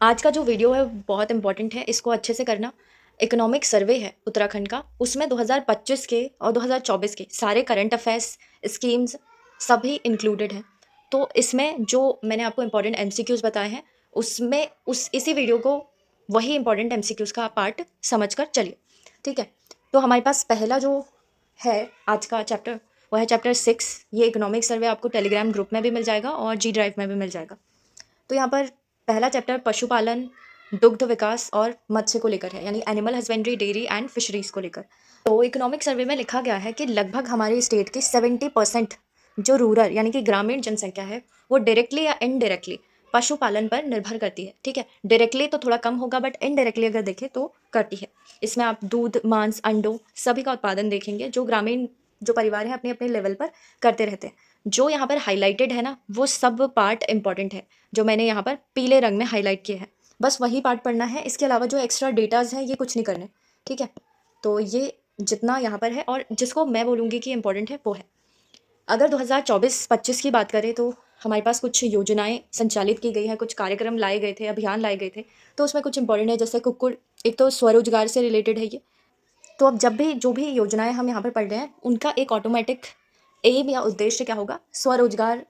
आज का जो वीडियो है बहुत इंपॉर्टेंट है, इसको अच्छे से करना। इकोनॉमिक सर्वे है उत्तराखंड का, उसमें 2025 के और 2024 के सारे करंट अफेयर्स, स्कीम्स सभी इंक्लूडेड हैं। तो इसमें जो मैंने आपको इंपॉर्टेंट एमसीक्यूज़ बताए हैं, उसमें उस इसी वीडियो को वही इंपॉर्टेंट एमसीक्यूज़ का पार्ट समझकर चलिए, ठीक है। तो हमारे पास पहला जो है आज का चैप्टर, वो है चैप्टर 6। ये इकोनॉमिक सर्वे आपको टेलीग्राम ग्रुप में भी मिल जाएगा और जी ड्राइव में भी मिल जाएगा। तो यहाँ पर पहला चैप्टर पशुपालन, दुग्ध विकास और मत्स्य को लेकर है, यानी animal husbandry, dairy and fisheries को लेकर। तो इकोनॉमिक सर्वे में लिखा गया है कि लगभग हमारे स्टेट की 70% जो रूरल यानी कि ग्रामीण जनसंख्या है, वो डायरेक्टली या इनडायरेक्टली पशुपालन पर निर्भर करती है, ठीक है। डायरेक्टली तो थोड़ा कम होगा, बट इनडायरेक्टली अगर देखें तो करती है। इसमें आप दूध, मांस, अंडों सभी का उत्पादन देखेंगे, जो ग्रामीण जो परिवार है अपने अपने लेवल पर करते रहते हैं। जो यहाँ पर हाईलाइटेड है ना, वो सब पार्ट इंपॉर्टेंट है, जो मैंने यहाँ पर पीले रंग में हाईलाइट किए हैं। बस वही पार्ट पढ़ना है, इसके अलावा जो एक्स्ट्रा डेटाज़ हैं ये कुछ नहीं करने, ठीक है। तो ये जितना यहाँ पर है और जिसको मैं बोलूँगी कि इंपॉर्टेंट है वो है। अगर 2024-25 की बात करें तो हमारे पास कुछ योजनाएं संचालित की गई हैं, कुछ कार्यक्रम लाए गए थे, अभियान लाए गए थे। तो उसमें कुछ इंपॉर्टेंट है, जैसे कुक्कुड़, एक तो स्वरोजगार से रिलेटेड है ये। तो अब जब भी जो भी योजनाएं हम यहाँ पर पढ़ रहे हैं, उनका एक ऑटोमेटिक एम या उद्देश्य क्या होगा, स्वरोजगार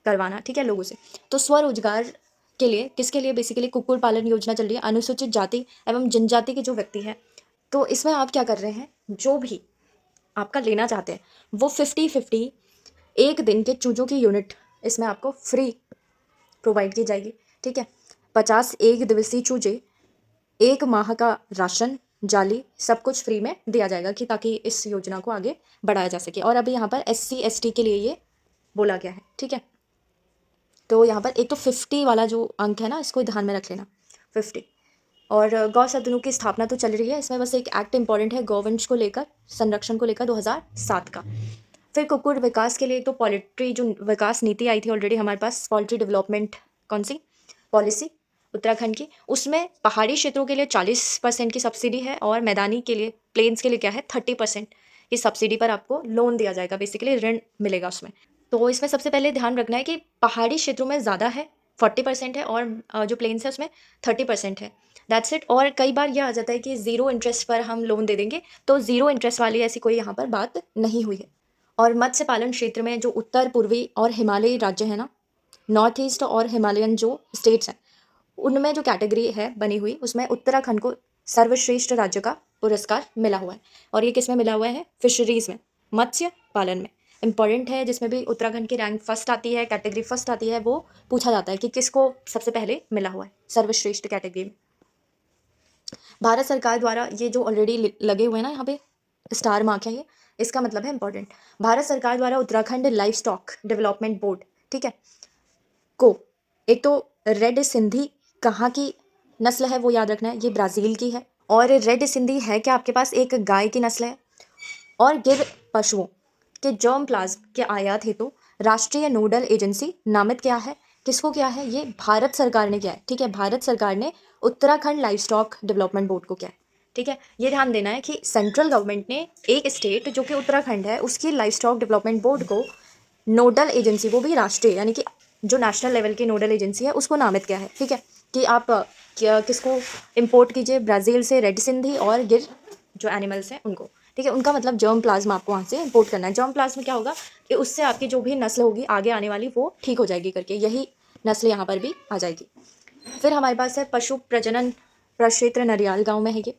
करवाना, ठीक है, लोगों से। तो स्वरोजगार के लिए किसके लिए बेसिकली कुक्कुट पालन योजना चल रही है, अनुसूचित जाति एवं जनजाति के जो व्यक्ति हैं। तो इसमें आप क्या कर रहे हैं, जो भी आपका लेना चाहते हैं वो 50-50 एक दिन के चूजों की यूनिट इसमें आपको फ्री प्रोवाइड की जाएगी, ठीक है। 50 एक दिवसीय चूजे, एक माह का राशन, जाली, सब कुछ फ्री में दिया जाएगा कि ताकि इस योजना को आगे बढ़ाया जा सके। और अभी यहाँ पर SC ST के लिए ये बोला गया है, ठीक है। तो यहाँ पर एक तो 50 वाला जो अंक है ना, इसको ध्यान में रख लेना, 50। और गौ सदनों की स्थापना तो चल रही है, इसमें बस एक एक्ट इंपॉर्टेंट है गौवंश को लेकर, संरक्षण को लेकर, 2007 का। फिर कुक्कुट विकास के लिए एक तो पोल्ट्री जो विकास नीति आई थी ऑलरेडी हमारे पास, पोल्ट्री डेवलपमेंट कौन सी पॉलिसी उत्तराखंड की, उसमें पहाड़ी क्षेत्रों के लिए 40% की सब्सिडी है, और मैदानी के लिए, प्लेन्स के लिए क्या है, 30% की सब्सिडी पर आपको लोन दिया जाएगा, बेसिकली ऋण मिलेगा उसमें। तो इसमें सबसे पहले ध्यान रखना है कि पहाड़ी क्षेत्रों में ज़्यादा है, 40% है, और जो प्लेन्स है उसमें 30% है। That's it. और कई बार यह आ जाता है कि ज़ीरो इंटरेस्ट पर हम लोन दे देंगे, तो ज़ीरो इंटरेस्ट वाली ऐसी कोई यहाँ पर बात नहीं हुई है। और मत्स्य पालन क्षेत्र में जो उत्तर पूर्वी और हिमालयी राज्य है ना, नॉर्थ ईस्ट और हिमालयन जो स्टेट्स हैं, उनमें जो कैटेगरी है बनी हुई, उसमें उत्तराखंड को सर्वश्रेष्ठ राज्य का पुरस्कार मिला हुआ है। और ये किस में मिला हुआ है, फिशरीज़ में, मत्स्य पालन में। इंपॉर्टेंट है, जिसमें भी उत्तराखंड की रैंक फर्स्ट आती है, कैटेगरी फर्स्ट आती है, वो पूछा जाता है कि किसको सबसे पहले मिला हुआ है सर्वश्रेष्ठ कैटेगरी में। भारत सरकार द्वारा ये जो ऑलरेडी लगे हुए हैं ना यहाँ पे स्टार मार्क है, ये इसका मतलब है इंपॉर्टेंट। भारत सरकार द्वारा Uttarakhand life stock development board, ठीक है, को एक तो रेड सिंधी कहाँ की नस्ल है वो याद रखना है, ये ब्राज़ील की है। और रेड सिंधी है क्या आपके पास, एक गाय की नस्ल है। और गिर पशुओं के जर्म प्लाज्म के आयात हेतु राष्ट्रीय नोडल एजेंसी नामित क्या है, किसको किया है, ये भारत सरकार ने किया है, ठीक है। भारत सरकार ने Uttarakhand life stock development board को किया है, ठीक है। ये ध्यान देना है कि सेंट्रल गवर्नमेंट ने एक स्टेट जो कि उत्तराखंड है, उसकी लाइफ स्टॉक डेवलपमेंट बोर्ड को नोडल एजेंसी, वो भी राष्ट्रीय यानी कि जो नेशनल लेवल की नोडल एजेंसी है, उसको नामित किया है, ठीक है। कि आप किसको इंपोर्ट कीजिए, ब्राज़ील से रेड सिंधी और गिर जो एनिमल्स हैं उनको, ठीक है। उनका मतलब जर्म प्लाज्मा आपको वहाँ से इंपोर्ट करना है। जर्म प्लाज्मा क्या होगा कि उससे आपकी जो भी नस्ल होगी आगे आने वाली, वो ठीक हो जाएगी करके, यही नस्ल यहाँ पर भी आ जाएगी। फिर हमारे पास है पशु प्रजनन प्रक्षेत्र नरियाल गाँव में है ये।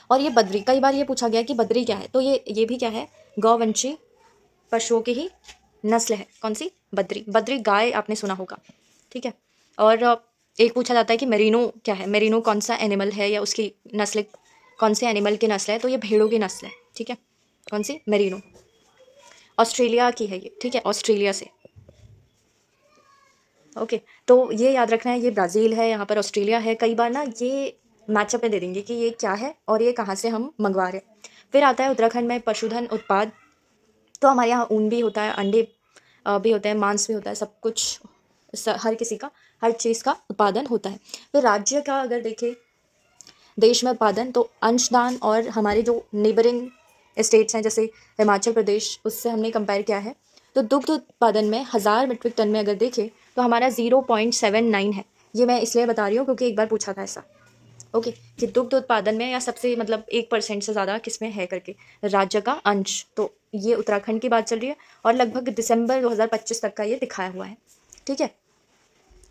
और ये बद्री, कई बार ये पूछा गया कि बद्री क्या है, तो ये भी क्या है, गौवंशी पशुओं की ही नस्ल है। कौन सी, बद्री। बद्री गाय आपने सुना होगा, ठीक है। और एक पूछा जाता है कि मेरिनो क्या है, मेरिनो कौन सा एनिमल है या उसकी नस्ल कौन से एनिमल की नस्ल है, तो ये भेड़ों की नस्ल है, ठीक है। कौन सी, मेरिनो। ऑस्ट्रेलिया की है ये, ठीक है, ऑस्ट्रेलिया से। ओके, तो ये याद रखना है, ये ब्राज़ील है, यहाँ पर ऑस्ट्रेलिया है। कई बार ना ये मैचअप में दे देंगे कि ये क्या है और ये कहाँ से हम मंगवा रहे हैं। फिर आता है उत्तराखंड में पशुधन उत्पाद। तो हमारे यहाँ ऊन भी होता है, अंडे भी होते हैं, मांस भी होता है, सब कुछ हर किसी का, हर चीज़ का उत्पादन होता है। फिर राज्य का अगर देखें देश में उत्पादन, तो अंशदान और हमारे जो नेबरिंग स्टेट्स हैं जैसे हिमाचल प्रदेश, उससे हमने कंपेयर किया है। तो दुग्ध उत्पादन में 1000 मीट्रिक टन में अगर देखें तो हमारा 0.79 है, ये मैं इसलिए बता रही हूँ क्योंकि एक बार पूछा था ऐसा। ओके, कि दुग्ध उत्पादन में या सबसे मतलब 1% से ज़्यादा किसमें है करके राज्य का अंश, तो ये उत्तराखंड की बात चल रही है और लगभग दिसंबर 2025 तक का ये दिखाया हुआ है। ठीक है,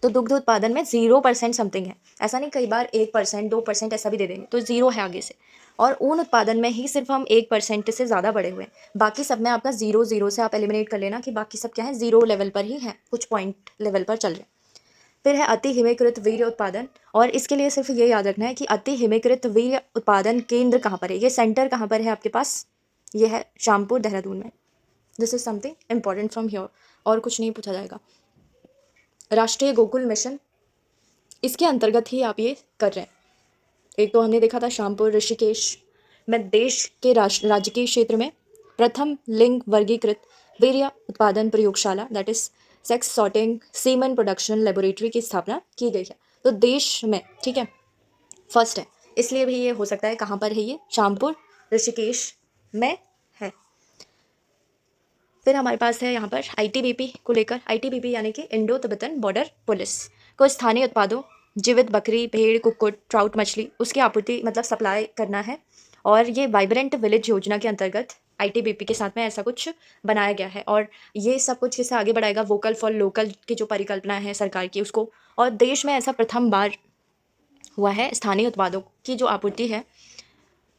तो दुग्ध उत्पादन में 0% समथिंग है, ऐसा नहीं कई बार 1% 2% ऐसा भी दे देंगे, तो 0 है आगे से। और ऊन उत्पादन में ही सिर्फ हम 1% से ज़्यादा बढ़े हुए हैं, बाकी सब में आपका 0 से आप एलिमिनेट कर लेना कि बाकी सब क्या है, 0 लेवल पर ही है, कुछ पॉइंट लेवल पर चल रहे हैं। फिर है अति हिमीकृत वीर्य उत्पादन, और इसके लिए सिर्फ ये याद रखना है कि अति हिमीकृत वीर्य उत्पादन केंद्र कहाँ पर है, ये सेंटर कहाँ पर है आपके पास, ये है शामपुर देहरादून में। This is something important from here, और कुछ नहीं पूछा जाएगा। राष्ट्रीय गोकुल मिशन, इसके अंतर्गत ही आप ये कर रहे हैं। एक तो हमने देखा था शामपुर ऋषिकेश में देश के राजकीय क्षेत्र में प्रथम लिंग वर्गीकृत वीर्य उत्पादन प्रयोगशाला, that is sex sorting semen production laboratory की स्थापना की गई है, तो देश में, ठीक है, फर्स्ट है। इसलिए भी ये हो सकता है कहाँ पर है, ये शामपुर ऋषिकेश में है। फिर हमारे पास है यहाँ पर आईटीबीपी को लेकर, आईटीबीपी यानी कि इंडो तिब्बतन बॉर्डर पुलिस को स्थानीय उत्पादों जीवित बकरी भेड़ कुक्कुट ट्राउट मछली उसकी आपूर्ति मतलब सप्लाई करना है। और ये वाइब्रेंट विलेज योजना के अंतर्गत आईटीबीपी के साथ में ऐसा कुछ बनाया गया है, और ये सब कुछ किसे आगे बढ़ाएगा, वोकल फॉर लोकल की जो परिकल्पना है सरकार की उसको, और देश में ऐसा प्रथम बार हुआ है स्थानीय उत्पादों की जो आपूर्ति है।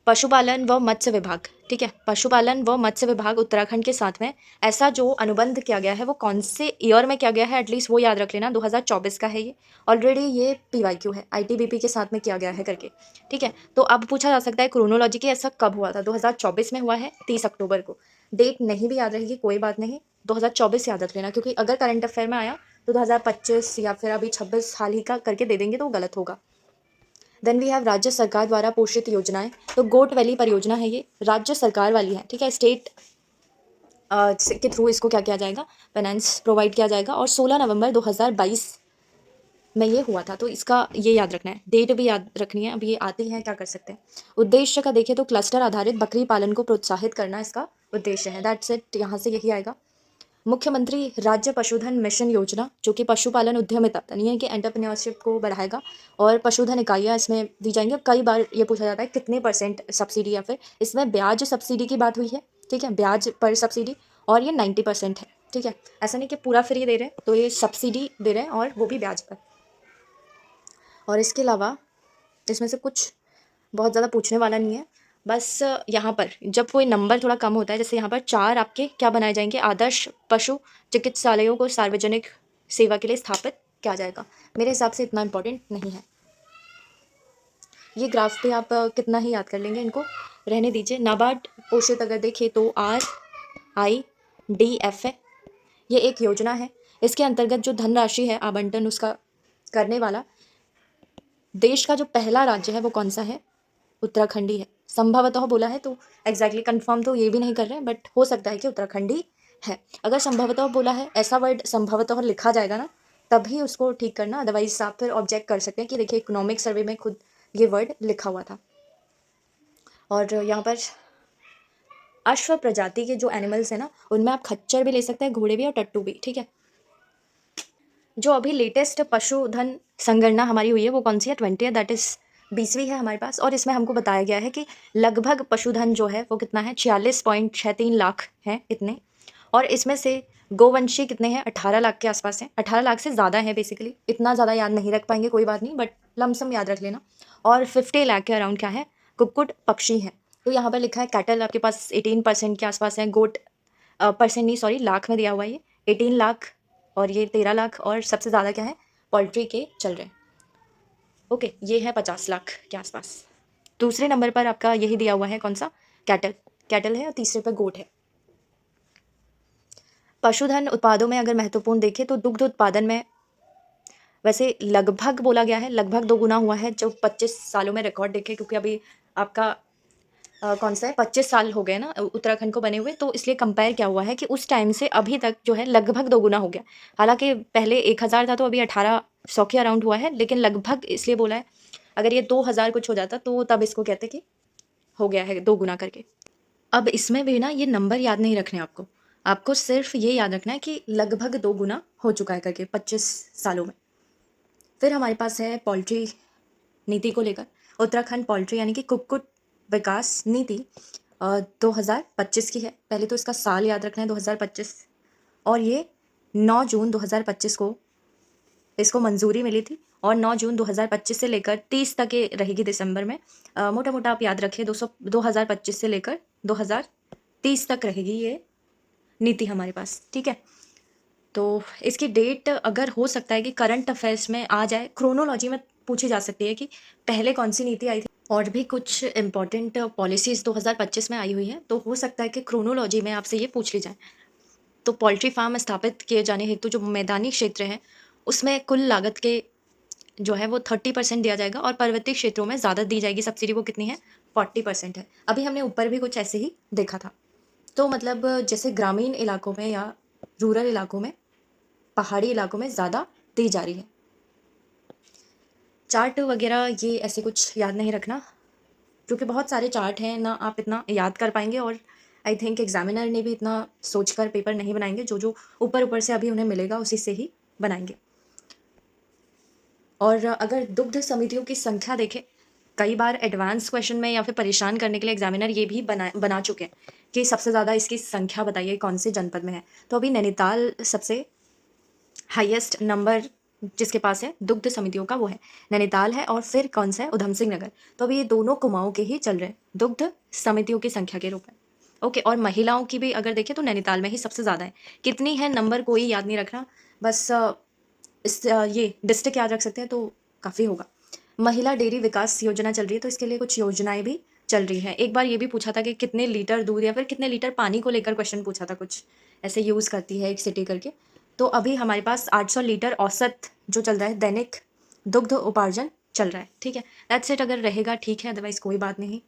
पशुपालन व मत्स्य विभाग, ठीक है, पशुपालन व मत्स्य विभाग उत्तराखंड के साथ में ऐसा जो अनुबंध किया गया है वो कौन से ईयर में किया गया है, एटलीस्ट वो याद रख लेना, 2024 का है ये। ऑलरेडी ये पीवाईक्यू है, आईटीबीपी के साथ में किया गया है करके। ठीक है, तो अब पूछा जा सकता है क्रोनोलॉजी की ऐसा कब हुआ था, 2024 में हुआ है 30 अक्टूबर को। डेट नहीं भी याद रहेगी कोई बात नहीं, 2024 याद रख लेना, क्योंकि अगर करंट अफेयर में आया तो 2025 या फिर अभी 26 हाल ही का करके दे देंगे तो वो गलत होगा। देन वी हैव राज्य सरकार द्वारा पोषित योजनाएं, तो गोट वैली परियोजना है, ये राज्य सरकार वाली है, ठीक है, स्टेट के थ्रू इसको क्या किया जाएगा, फाइनेंस प्रोवाइड किया जाएगा, और 16 नवंबर 2022 में ये हुआ था, तो इसका ये याद रखना है, डेट भी याद रखनी है। अब ये आती है, क्या कर सकते हैं। उद्देश्य का देखें तो क्लस्टर आधारित बकरी पालन को प्रोत्साहित करना इसका उद्देश्य है, दैट्स इट, यहाँ से यही आएगा। मुख्यमंत्री राज्य पशुधन मिशन योजना, जो कि पशुपालन उद्यमिता यानी है कि एंटरप्रेन्योरशिप को बढ़ाएगा, और पशुधन इकाइयाँ इसमें दी जाएंगी। कई बार ये पूछा जाता है कितने % सब्सिडी, या फिर इसमें ब्याज सब्सिडी की बात हुई है, ठीक है, ब्याज पर सब्सिडी, और ये 90% है, ठीक है, ऐसा नहीं कि पूरा फ्री दे रहे हैं, तो ये सब्सिडी दे रहे हैं और वो भी ब्याज पर। और इसके अलावा इसमें से कुछ बहुत ज़्यादा पूछने वाला नहीं है, बस यहाँ पर जब कोई नंबर थोड़ा कम होता है, जैसे यहाँ पर 4 आपके क्या बनाए जाएंगे, आदर्श पशु चिकित्सालयों को सार्वजनिक सेवा के लिए स्थापित किया जाएगा। मेरे हिसाब से इतना इम्पोर्टेंट नहीं है। ये ग्राफ पे आप कितना ही याद कर लेंगे, इनको रहने दीजिए। नाबार्ड पोषित अगर देखें तो RIDF है, ये एक योजना है, इसके अंतर्गत जो धनराशि है आवंटन उसका करने वाला देश का जो पहला राज्य है वो कौन सा है, उत्तराखंड ही है। संभवतः बोला है तो एग्जैक्टली कंफर्म तो ये भी नहीं कर रहे हैं, बट हो सकता है कि उत्तराखंड ही है। अगर संभवतः बोला है, ऐसा वर्ड संभवतः लिखा जाएगा ना, तभी उसको ठीक करना, अदरवाइज आप फिर ऑब्जेक्ट कर सकते हैं कि देखिए इकोनॉमिक सर्वे में खुद ये वर्ड लिखा हुआ था। और यहाँ पर अश्व प्रजाति के जो एनिमल्स हैं ना, उनमें आप खच्चर भी ले सकते हैं, घोड़े भी और टट्टू भी, ठीक है। जो अभी लेटेस्ट पशुधन संगणना हमारी हुई है वो कौन सी है, 20 है, दैट इज 20वीं है हमारे पास, और इसमें हमको बताया गया है कि लगभग पशुधन जो है वो कितना है, 46.63 लाख है इतने, और इसमें से गोवंशी कितने हैं, 18 लाख के आसपास हैं, 18 लाख से ज़्यादा है बेसिकली, इतना ज़्यादा याद नहीं रख पाएंगे कोई बात नहीं, बट लमसम याद रख लेना। और 50 लाख के अराउंड क्या है, कुक्कुट पक्षी हैं। तो यहाँ पर लिखा है कैटल आपके पास 18% के आसपास है, गोट परसेंट नहीं सॉरी लाख में दिया हुआ है, ये 18 लाख और ये 13 लाख, और सबसे ज़्यादा क्या है, पोल्ट्री के चल रहे हैं। ओके, ये है 50 लाख के आसपास। दूसरे नंबर पर आपका यही दिया हुआ है, कौन सा, कैटल, कैटल है, और तीसरे पर गोट है। पशुधन उत्पादों में अगर महत्वपूर्ण देखें तो दुग्ध उत्पादन में वैसे लगभग बोला गया है, लगभग 2 गुना हुआ है जो 25 सालों में रिकॉर्ड देखे, क्योंकि अभी आपका कौन सा है, 25 साल हो गए ना उत्तराखंड को बने हुए, तो इसलिए कंपेयर क्या हुआ है कि उस टाइम से अभी तक जो है लगभग 2 गुना हो गया। हालांकि पहले 1000 था तो अभी 1800 के अराउंड हुआ है, लेकिन लगभग इसलिए बोला है, अगर ये 2000 कुछ हो जाता तो तब इसको कहते कि हो गया है 2 गुना करके। अब इसमें भी ना ये नंबर याद नहीं रखने आपको, आपको सिर्फ ये याद रखना है कि लगभग 2 गुना हो चुका है करके 25 सालों में। फिर हमारे पास है पोल्ट्री नीति को लेकर, उत्तराखंड पोल्ट्री यानी कि कुक्कुट विकास नीति 2025 की है। पहले तो इसका साल याद रखना है 2025, और ये 9 जून 2025 को इसको मंजूरी मिली थी, और 9 जून 2025 से लेकर 30 तक ये रहेगी दिसंबर में। मोटा मोटा आप याद रखिए 2025 से लेकर 2030 तक रहेगी ये नीति हमारे पास, ठीक है। तो इसकी डेट अगर हो सकता है कि करंट अफेयर्स में आ जाए, क्रोनोलॉजी में पूछी जा सकती है कि पहले कौन सी नीति आई थी, और भी कुछ इंपॉर्टेंट पॉलिसीज़ 2025 में आई हुई हैं, तो हो सकता है कि क्रोनोलॉजी में आपसे ये पूछ ली जाए। तो पोल्ट्री फार्म स्थापित किए जाने हेतु जो मैदानी क्षेत्र है, उसमें कुल लागत के जो है वो 30% दिया जाएगा, और पर्वतीय क्षेत्रों में ज़्यादा दी जाएगी सब्सिडी। वो कितनी है? 40% है। अभी हमने ऊपर भी कुछ ऐसे ही देखा था। तो मतलब जैसे ग्रामीण इलाकों में या रूरल इलाकों में, पहाड़ी इलाकों में ज़्यादा दी जा रही है। चार्ट वगैरह ये ऐसे कुछ याद नहीं रखना, क्योंकि बहुत सारे चार्ट हैं ना, आप इतना याद कर पाएंगे, और आई थिंक एग्जामिनर ने भी इतना सोचकर पेपर नहीं बनाएंगे। जो जो ऊपर ऊपर से अभी उन्हें मिलेगा उसी से ही बनाएंगे। और अगर दुग्ध समितियों की संख्या देखें, कई बार एडवांस क्वेश्चन में या फिर परेशान करने के लिए एग्जामिनर ये भी बना चुके हैं कि सबसे ज़्यादा इसकी संख्या बताइए कौन से जनपद में है। तो अभी नैनीताल सबसे हाईएस्ट नंबर जिसके पास है दुग्ध समितियों का, वो है नैनीताल है, और फिर कौन सा है? उधम सिंह नगर। तो अभी ये दोनों कुमाऊं के ही चल रहे हैं दुग्ध समितियों की संख्या के रूप में। ओके, और महिलाओं की भी अगर देखें तो नैनीताल में ही सबसे ज़्यादा है। कितनी है नंबर कोई याद नहीं रखना, बस ये डिस्ट्रिक्ट याद रख सकते हैं तो काफ़ी होगा। महिला डेयरी विकास योजना चल रही है, तो इसके लिए कुछ योजनाएं भी चल रही हैं। एक बार ये भी पूछा था कि कितने लीटर दूध या फिर कितने लीटर पानी को लेकर क्वेश्चन पूछा था, कुछ ऐसे यूज़ करती है एक सिटी करके। तो अभी हमारे पास 800 लीटर औसत जो चल रहा है दैनिक दुग्ध उपार्जन चल रहा है, ठीक है। दैट्स इट, अगर रहेगा ठीक है, अदरवाइज कोई बात नहीं।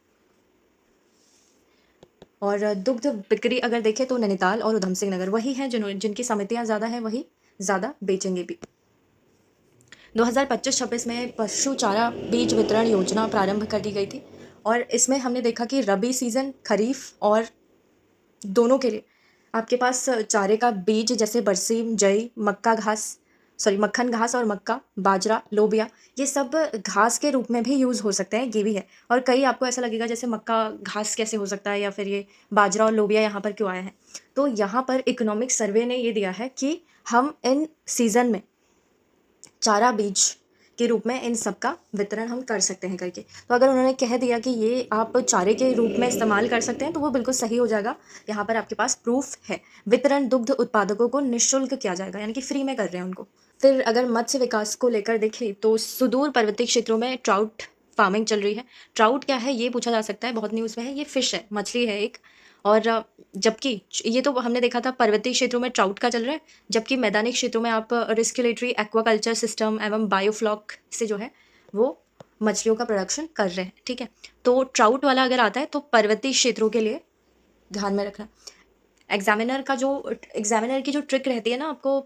और दुग्ध बिक्री अगर देखें तो नैनीताल और उधम सिंह नगर वही हैं जिनकी समितियां ज़्यादा हैं, वही ज़्यादा बेचेंगे भी। 2025-26 में पशु चारा बीज वितरण योजना प्रारंभ कर दी गई थी, और इसमें हमने देखा कि रबी सीज़न, खरीफ और दोनों के लिए आपके पास चारे का बीज जैसे बरसीम, जई, मक्खन घास और मक्का, बाजरा, लोबिया, ये सब घास के रूप में भी यूज़ हो सकते हैं, ये भी है। और कई आपको ऐसा लगेगा जैसे मक्का घास कैसे हो सकता है, या फिर ये बाजरा और लोबिया यहाँ पर क्यों आया है। तो यहाँ पर इकोनॉमिक सर्वे ने ये दिया है कि हम इन सीज़न में चारा बीज के रूप में इन सब का वितरण हम कर सकते हैं करके। तो अगर उन्होंने कह दिया कि ये आप चारे के रूप में इस्तेमाल कर सकते हैं, तो वो बिल्कुल सही हो जाएगा। यहाँ पर आपके पास प्रूफ है। वितरण दुग्ध उत्पादकों को निःशुल्क किया जाएगा, यानी कि फ्री में कर रहे हैं उनको। फिर अगर मत्स्य विकास को लेकर देखें तो सुदूर पर्वतीय क्षेत्रों में ट्राउट फार्मिंग चल रही है। ट्राउट क्या है ये पूछा जा सकता है, बहुत न्यूज़ में है। ये फिश है, मछली है एक। और जबकि ये तो हमने देखा था पर्वतीय क्षेत्रों में ट्राउट का चल रहा है, जबकि मैदानी क्षेत्रों में आप रिस्कुलेटरी एक्वाकल्चर सिस्टम एवं बायोफ्लॉक से जो है वो मछलियों का प्रोडक्शन कर रहे हैं, ठीक है। तो ट्राउट वाला अगर आता है तो पर्वतीय क्षेत्रों के लिए ध्यान में रखना। एग्जामिनर की जो ट्रिक रहती है ना आपको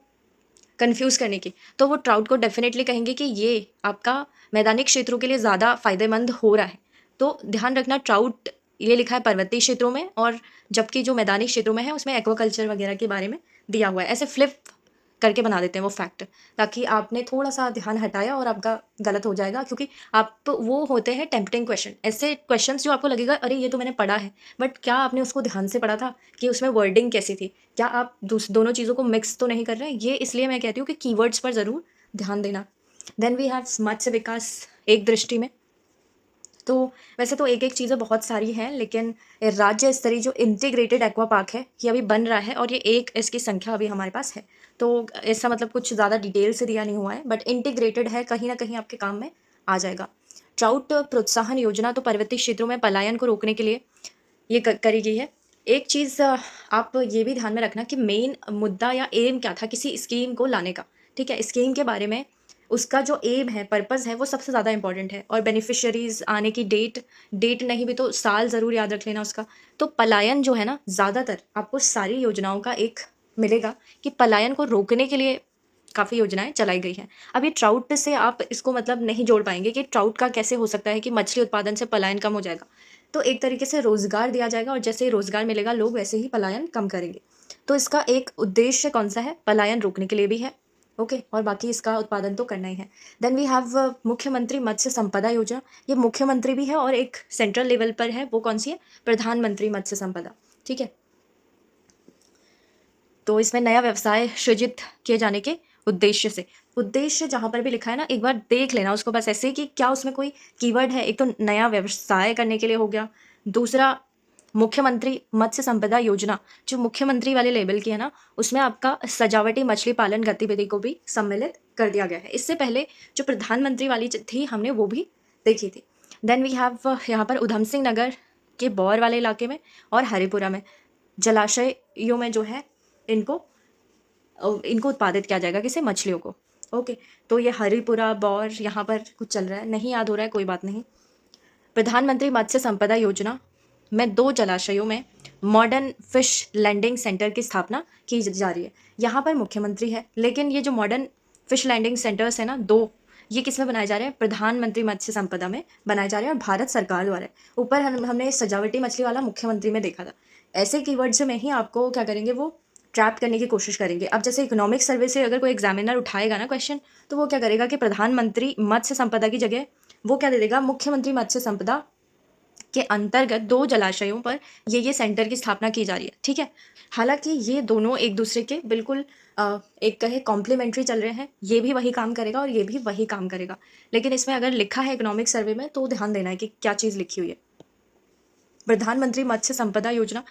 कंफ्यूज करने की, तो वो ट्राउट को डेफिनेटली कहेंगे कि ये आपका मैदानी क्षेत्रों के लिए ज़्यादा फायदेमंद हो रहा है। तो ध्यान रखना, ट्राउट ये लिखा है पर्वतीय क्षेत्रों में, और जबकि जो मैदानी क्षेत्रों में है उसमें एक्वाकल्चर वगैरह के बारे में दिया हुआ है। ऐसे फ्लिप करके बना देते हैं वो फैक्ट, ताकि आपने थोड़ा सा ध्यान हटाया और आपका गलत हो जाएगा, क्योंकि आप वो होते हैं टेम्पटिंग क्वेश्चन, ऐसे क्वेश्चन जो आपको लगेगा अरे ये तो मैंने पढ़ा है, बट क्या आपने उसको ध्यान से पढ़ा था कि उसमें वर्डिंग कैसी थी, क्या आप दोनों चीज़ों को मिक्स तो नहीं कर रहे हैं। ये इसलिए मैं कहती हूँ कि कीवर्ड्स पर ज़रूर ध्यान देना। देन वी हैव मत्स्य विकास एक दृष्टि में। तो वैसे तो एक एक चीज़ें बहुत सारी हैं, लेकिन राज्य स्तरीय जो इंटीग्रेटेड एक्वा पार्क है ये अभी बन रहा है, और ये एक इसकी संख्या अभी हमारे पास है। तो ऐसा मतलब कुछ ज़्यादा डिटेल से दिया नहीं हुआ है, बट इंटीग्रेटेड है, कहीं ना कहीं आपके काम में आ जाएगा। ट्राउट प्रोत्साहन योजना तो पर्वतीय क्षेत्रों में पलायन को रोकने के लिए ये करी गई है। एक चीज़ आप ये भी ध्यान में रखना कि मेन मुद्दा या एम क्या था किसी स्कीम को लाने का, ठीक है। स्कीम के बारे में उसका जो एम है, पर्पज़ है, वो सबसे ज़्यादा इंपॉर्टेंट है, और बेनिफिशियरीज आने की डेट नहीं भी तो साल ज़रूर याद रख लेना उसका। तो पलायन जो है ना, ज़्यादातर आपको सारी योजनाओं का एक मिलेगा कि पलायन को रोकने के लिए काफ़ी योजनाएं चलाई गई हैं। अब ये ट्राउट से आप इसको मतलब नहीं जोड़ पाएंगे कि ट्राउट का कैसे हो सकता है कि मछली उत्पादन से पलायन कम हो जाएगा। तो एक तरीके से रोज़गार दिया जाएगा, और जैसे ही रोज़गार मिलेगा लोग वैसे ही पलायन कम करेंगे। तो इसका एक उद्देश्य कौन सा है? पलायन रोकने के लिए भी है। ओके, और बाकी इसका उत्पादन तो करना ही है। देन वी हैव मुख्यमंत्री मत्स्य संपदा योजना। ये मुख्यमंत्री भी है और एक सेंट्रल लेवल पर है, वो कौन सी है? प्रधानमंत्री मत्स्य संपदा। ठीक है, तो इसमें नया व्यवसाय सृजित किए जाने के उद्देश्य से, उद्देश्य जहाँ पर भी लिखा है ना, एक बार देख लेना उसको बस ऐसे कि क्या उसमें कोई कीवर्ड है। एक तो नया व्यवसाय करने के लिए हो गया, दूसरा मुख्यमंत्री मत्स्य संपदा योजना जो मुख्यमंत्री वाले लेवल की है ना, उसमें आपका सजावटी मछली पालन गतिविधि को भी सम्मिलित कर दिया गया है। इससे पहले जो प्रधानमंत्री वाली थी हमने वो भी देखी थी। देन वी हैव यहाँ पर उधम सिंह नगर के बौर वाले इलाके में और हरिपुरा में जलाशयों में जो है इनको इनको उत्पादित किया जाएगा, किसे? मछलियों को। ओके, तो ये हरिपुरा बौर यहाँ पर कुछ चल रहा है, नहीं याद हो रहा है, कोई बात नहीं। प्रधानमंत्री मत्स्य संपदा योजना में 2 जलाशयों में मॉडर्न फिश लैंडिंग सेंटर की स्थापना की जा रही है। यहाँ पर मुख्यमंत्री है, लेकिन ये जो मॉडर्न फिश लैंडिंग सेंटर्स है ना 2, ये किस में बनाए जा रहे हैं? प्रधानमंत्री मत्स्य संपदा में बनाए जा रहे हैं और भारत सरकार द्वारा है। ऊपर हमने सजावटी मछली वाला मुख्यमंत्री में देखा था। ऐसे कीवर्ड्स में ही आपको क्या करेंगे, वो ट्रैप करने की कोशिश करेंगे। अब जैसे इकोनॉमिक सर्वे से अगर कोई एग्जामिनर उठाएगा ना क्वेश्चन, तो वो क्या करेगा कि प्रधानमंत्री मत्स्य संपदा की जगह वो क्या दे देगा? मुख्यमंत्री मत्स्य संपदा के अंतर्गत 2 जलाशयों पर ये सेंटर की स्थापना की जा रही है। ठीक है, हालांकि ये दोनों एक दूसरे के बिल्कुल एक कहे कॉम्प्लीमेंट्री चल रहे हैं। ये भी वही काम करेगा और ये भी वही काम करेगा, लेकिन इसमें अगर लिखा है इकोनॉमिक सर्वे में तो ध्यान देना है कि क्या चीज़ लिखी हुई है। प्रधानमंत्री मत्स्य संपदा योजना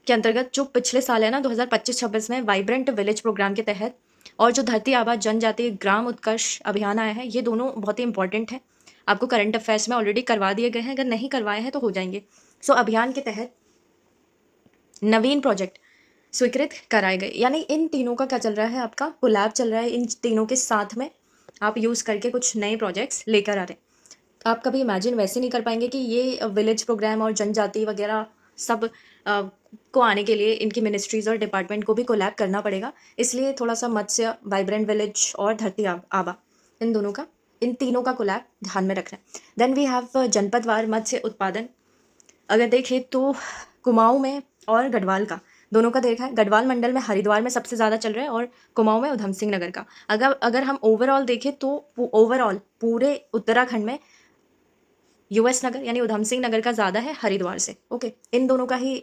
के अंतर्गत जो पिछले साल है ना 2025-26 में वाइब्रेंट विलेज प्रोग्राम के तहत और जो धरती आबा जनजाति ग्राम उत्कर्ष अभियान आया है, ये दोनों बहुत ही इंपॉर्टेंट है। आपको करंट अफेयर्स में ऑलरेडी करवा दिए गए हैं, अगर नहीं करवाए हैं तो हो जाएंगे। सो अभियान के तहत नवीन प्रोजेक्ट स्वीकृत कराए गए, यानी इन तीनों का क्या चल रहा है? आपका कोलैब चल रहा है। इन तीनों के साथ में आप यूज़ करके कुछ नए प्रोजेक्ट्स लेकर आ रहे हैं। आप कभी इमेजिन वैसे नहीं कर पाएंगे कि ये विलेज प्रोग्राम और जनजाति वगैरह सब को आने के लिए इनकी मिनिस्ट्रीज़ और डिपार्टमेंट को भी कोलैब करना पड़ेगा। इसलिए थोड़ा सा मत्स्य, वाइब्रेंट विलेज और धरती आबा, इन तीनों का कोलैब ध्यान में रखना है। देन वी हैव जनपदवार मत्स्य उत्पादन। अगर देखें तो कुमाऊं में और गढ़वाल का, दोनों का देखा है। गढ़वाल मंडल में हरिद्वार में सबसे ज़्यादा चल रहा है और कुमाऊं में उधम सिंह नगर का। अगर हम ओवरऑल देखें तो ओवरऑल पूरे उत्तराखंड में यूएस नगर यानी उधम सिंह नगर का ज़्यादा है हरिद्वार से। ओके, इन दोनों का ही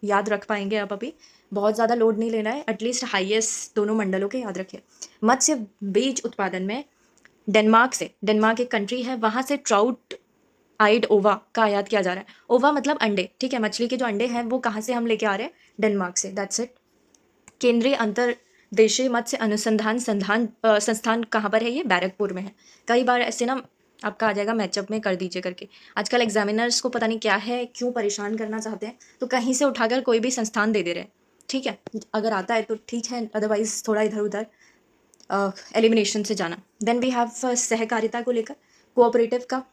याद रख पाएंगे आप। अभी बहुत ज़्यादा लोड नहीं लेना है, एटलीस्ट हाईएस्ट दोनों मंडलों के याद रखिए। मत्स्य बीज उत्पादन में डेनमार्क एक कंट्री है, वहाँ से ट्राउट आइड ओवा का आयात किया जा रहा है। ओवा मतलब अंडे, ठीक है। मछली के जो अंडे हैं वो कहाँ से हम लेके आ रहे हैं? डेनमार्क से। That's it. केंद्रीय अंतर्देशीय मत्स्य अनुसंधान संस्थान कहाँ पर है? ये बैरकपुर में है। कई बार ऐसे ना आपका आ जाएगा मैचअप में कर दीजिए करके। आजकल एग्जामिनर्स को पता नहीं क्या है, क्यों परेशान करना चाहते हैं, तो कहीं से उठाकर कोई भी संस्थान दे रहे हैं। ठीक है, अगर आता है तो ठीक है, अदरवाइज थोड़ा इधर उधर एलिमिनेशन से जाना। देन वी हैव सहकारिता को लेकर, कोऑपरेटिव का।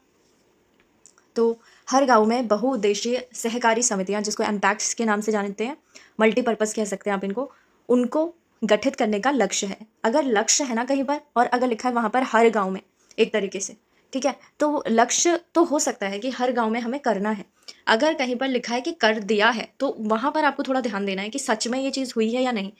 तो हर गांव में बहुउद्देशीय सहकारी समितियां, जिसको एम्पैक्ट्स के नाम से जानते हैं, मल्टीपर्पज़ कह सकते हैं आप उनको गठित करने का लक्ष्य है। अगर लक्ष्य है ना कहीं पर और अगर लिखा है वहाँ पर हर गांव में एक तरीके से, ठीक है, तो लक्ष्य तो हो सकता है कि हर गांव में हमें करना है। अगर कहीं पर लिखा है कि कर दिया है तो वहाँ पर आपको थोड़ा ध्यान देना है कि सच में ये चीज़ हुई है या नहीं।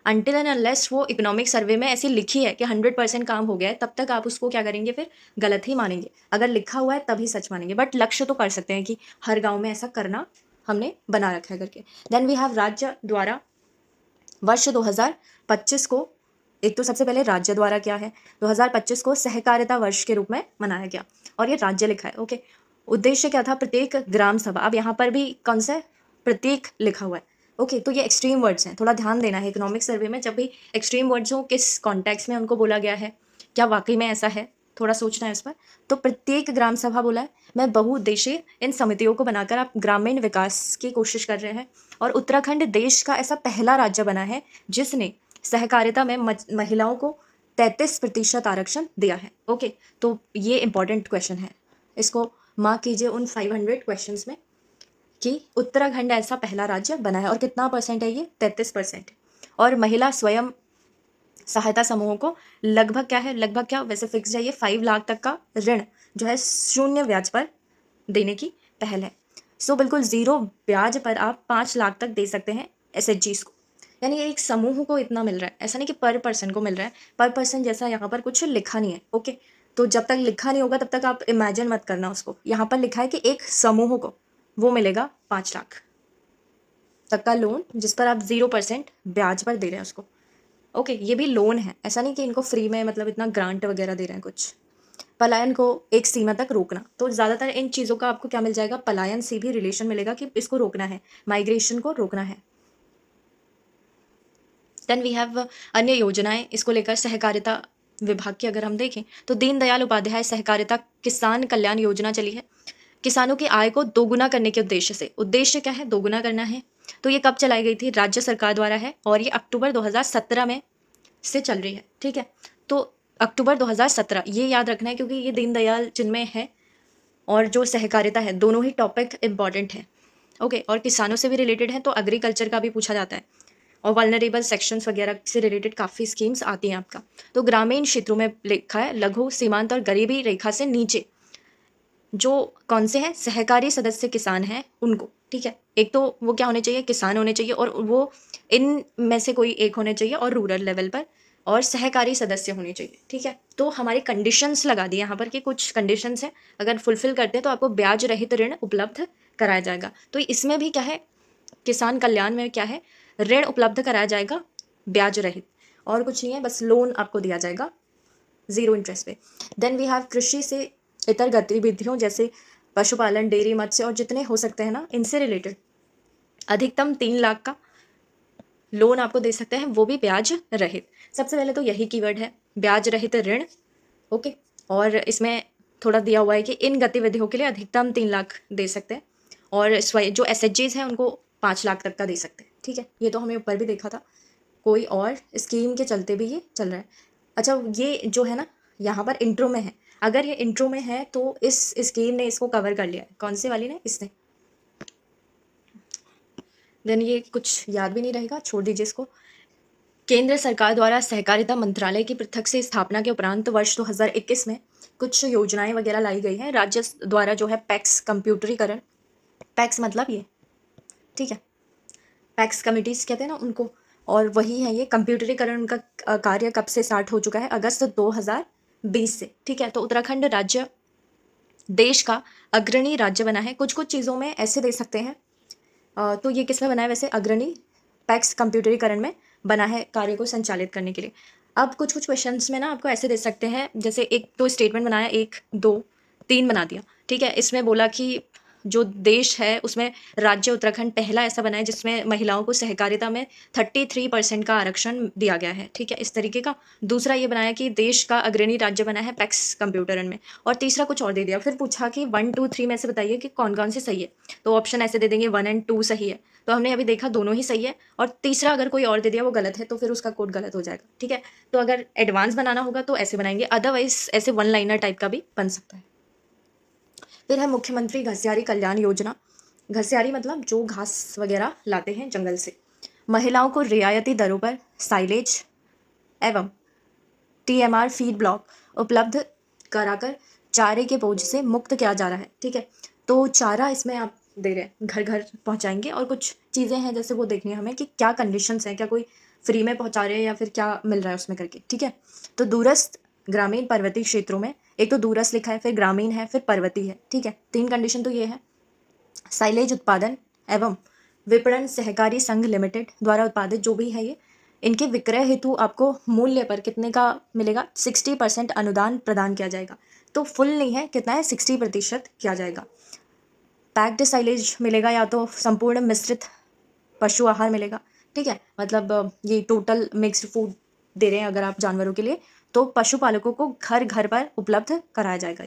अनटिल एंड अनलेस वो इकोनॉमिक सर्वे में ऐसी लिखी है कि 100% काम हो गया है, तब तक आप उसको क्या करेंगे? फिर गलत ही मानेंगे। अगर लिखा हुआ है तभी सच मानेंगे, बट लक्ष्य तो कर सकते हैं कि हर गांव में ऐसा करना हमने बना रखा है करके। देन वी हैव राज्य द्वारा वर्ष 2025 को, एक तो सबसे पहले राज्य द्वारा क्या है, 2025 को सहकारिता वर्ष के रूप में मनाया गया और ये राज्य लिखा है। ओके, उद्देश्य क्या था? प्रत्येक ग्राम सभा, अब यहाँ पर भी कौन सा प्रत्येक लिखा हुआ है। ओके, तो ये एक्सट्रीम वर्ड्स हैं, थोड़ा ध्यान देना है। इकोनॉमिक सर्वे में जब भी एक्सट्रीम वर्ड्स हो, किस कॉन्टेक्स्ट में उनको बोला गया है, क्या वाकई में ऐसा है, थोड़ा सोचना है इस पर। तो प्रत्येक ग्राम सभा बोला है। मैं बहुउद्देशीय इन समितियों को बनाकर आप ग्रामीण विकास की कोशिश कर रहे हैं और उत्तराखंड देश का ऐसा पहला राज्य बना है जिसने सहकारिता में महिलाओं को 33% आरक्षण दिया है। ओके, तो ये इंपॉर्टेंट क्वेश्चन है, इसको मार्क कीजिए उन 500 क्वेश्चंस में कि उत्तराखंड ऐसा पहला राज्य बना है। और कितना परसेंट है ये? 33%। और महिला स्वयं सहायता समूहों को लगभग क्या है, लगभग क्या वैसे फिक्स है, ये 5 लाख तक का ऋण जो है 0 ब्याज पर देने की पहल है। सो बिल्कुल 0 ब्याज पर आप 5 लाख तक दे सकते हैं SHGs को। यानी ये एक समूह को इतना मिल रहा है, ऐसा नहीं कि पर पर्सन को मिल रहा है। पर पर्सन जैसा यहाँ पर कुछ लिखा नहीं है, ओके। तो जब तक लिखा नहीं होगा तब तक आप इमेजिन मत करना उसको। यहाँ पर लिखा है कि एक समूह को वो मिलेगा 5 लाख तक का लोन, जिस पर आप 0% ब्याज पर दे रहे हैं उसको, ओके। ये भी लोन है, ऐसा नहीं कि इनको फ्री में मतलब इतना ग्रांट वगैरह दे रहे हैं कुछ। पलायन को एक सीमा तक रोकना, तो ज़्यादातर इन चीज़ों का आपको क्या मिल जाएगा, पलायन से भी रिलेशन मिलेगा कि इसको रोकना है, माइग्रेशन को रोकना है। देन वी हैव अन्य योजनाएं इसको लेकर। सहकारिता विभाग की अगर हम देखें तो दीनदयाल उपाध्याय सहकारिता किसान कल्याण योजना चली है, किसानों की आय को दोगुना करने के उद्देश्य से। उद्देश्य क्या है, दोगुना करना है। तो ये कब चलाई गई थी, राज्य सरकार द्वारा है, और ये अक्टूबर 2017 में से चल रही है, ठीक है। तो अक्टूबर 2017 ये याद रखना है, क्योंकि ये दीनदयाल जिनमें है और जो सहकारिता है, दोनों ही टॉपिक इंपॉर्टेंट है, ओके। और किसानों से भी रिलेटेड है, तो एग्रीकल्चर का भी पूछा जाता है, और वल्नरेबल सेक्शंस वगैरह से रिलेटेड काफ़ी स्कीम्स आती हैं आपका। तो ग्रामीण क्षेत्रों में लिखा है लघु सीमांत और गरीबी रेखा से नीचे जो कौन से हैं, सहकारी सदस्य किसान हैं उनको, ठीक है। एक तो वो क्या होने चाहिए, किसान होने चाहिए, और वो इन में से कोई एक होने चाहिए, और रूरल लेवल पर, और सहकारी सदस्य होने चाहिए, ठीक है। तो हमारी कंडीशंस लगा दी यहाँ पर कि कुछ कंडीशंस हैं, अगर फुलफिल करते हैं तो आपको ब्याज रहित ऋण उपलब्ध कराया जाएगा। तो इसमें भी क्या है, किसान कल्याण में क्या है, ऋण उपलब्ध कराया जाएगा ब्याज रहित, और कुछ नहीं है, बस लोन आपको दिया जाएगा 0 इंटरेस्ट पे। देन वी हैव कृषि से इतर गतिविधियों जैसे पशुपालन, डेयरी, मत्स्य और जितने हो सकते हैं ना, इनसे रिलेटेड अधिकतम 3 लाख का लोन आपको दे सकते हैं, वो भी ब्याज रहित। सबसे पहले तो यही कीवर्ड है, ब्याज रहित ऋण, ओके। और इसमें थोड़ा दिया हुआ है कि इन गतिविधियों के लिए अधिकतम 3 लाख दे सकते हैं, और जो एसएचजीज हैं उनको 5 लाख तक का दे सकते हैं, ठीक है। ये तो हमें ऊपर भी देखा था, कोई और स्कीम के चलते भी ये चल रहा है। अच्छा, ये जो है ना यहाँ पर इंट्रो में है, अगर ये इंट्रो में है तो इस स्कीम ने इसको कवर कर लिया है, कौन सी वाली ने, इसने। देन ये कुछ याद भी नहीं रहेगा, छोड़ दीजिए इसको। केंद्र सरकार द्वारा सहकारिता मंत्रालय की पृथक से स्थापना के उपरांत वर्ष 2021 में कुछ योजनाएं वगैरह लाई गई हैं राज्य द्वारा, जो है पैक्स कंप्यूटरीकरण, पैक्स मतलब ये, ठीक है, पैक्स कमिटीज़ कहते हैं ना उनको, और वही है ये कंप्यूटरीकरण। उनका कार्य कब से स्टार्ट हो चुका है, अगस्त 2020 से, ठीक है। तो उत्तराखंड राज्य देश का अग्रणी राज्य बना है। कुछ कुछ चीज़ों में ऐसे दे सकते हैं, तो ये किस में बना है वैसे, अग्रणी पैक्स कंप्यूटरीकरण में बना है कार्य को संचालित करने के लिए। अब कुछ कुछ क्वेश्चंस में ना आपको ऐसे दे सकते हैं, जैसे एक तो स्टेटमेंट बनाया, 1 2 3 बना दिया, ठीक है। इसमें बोला कि जो देश है उसमें राज्य उत्तराखंड पहला ऐसा बना है जिसमें महिलाओं को सहकारिता में 33% का आरक्षण दिया गया है, ठीक है, इस तरीके का। दूसरा ये बनाया कि देश का अग्रणी राज्य बना है पैक्स कंप्यूटरन में, और तीसरा कुछ और दे दिया। फिर पूछा कि 1 2 3 में से बताइए कि कौन कौन से सही है, तो ऑप्शन ऐसे दे देंगे 1 और 2 सही है, तो हमने अभी देखा दोनों ही सही है, और तीसरा अगर कोई और दे दिया वो गलत है, तो फिर उसका कोड गलत हो जाएगा, ठीक है। तो अगर एडवांस बनाना होगा तो ऐसे बनाएंगे, अदरवाइज ऐसे 1 लाइनर टाइप का भी बन सकता है। फिर है मुख्यमंत्री घसियारी कल्याण योजना। घसियारी मतलब जो घास वगैरह लाते हैं जंगल से। महिलाओं को रियायती दरों पर साइलेज एवं टीएमआर फीड ब्लॉक उपलब्ध कराकर चारे के बोझ से मुक्त किया जा रहा है, ठीक है। तो चारा इसमें आप दे रहे हैं, घर घर पहुंचाएंगे, और कुछ चीज़ें हैं जैसे वो देखनी है हमें कि क्या कंडीशंस हैं, क्या कोई फ्री में पहुंचा रहे हैं या फिर क्या मिल रहा है उसमें करके, ठीक है। तो दूरस्थ ग्रामीण पर्वतीय क्षेत्रों में, एक तो दूरस्थ लिखा है, फिर ग्रामीण है, फिर पर्वतीय है, ठीक है। 3 कंडीशन तो ये है। साइलेज उत्पादन एवं विपणन सहकारी संघ लिमिटेड द्वारा उत्पादित जो भी है ये, इनके विक्रय हेतु आपको मूल्य पर कितने का मिलेगा, 60% अनुदान प्रदान किया जाएगा। तो फुल नहीं है, कितना है, 60% किया जाएगा। पैक्ड साइलेज मिलेगा, या तो संपूर्ण मिश्रित पशु आहार मिलेगा, ठीक है। मतलब ये टोटल मिक्स्ड फूड दे रहे हैं अगर आप जानवरों के लिए, तो पशुपालकों को घर घर पर उपलब्ध कराया जाएगा।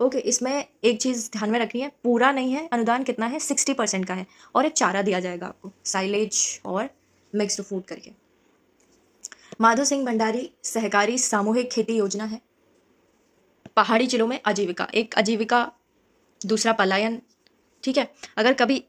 ओके, इसमें एक चीज़ ध्यान में रखनी है, पूरा नहीं है अनुदान, कितना है, 60% का है, और एक चारा दिया जाएगा आपको, साइलेज और मिक्स्ड फूड करके। माधो सिंह भंडारी सहकारी सामूहिक खेती योजना है। पहाड़ी जिलों में आजीविका, एक आजीविका, दूसरा पलायन, ठीक है। अगर कभी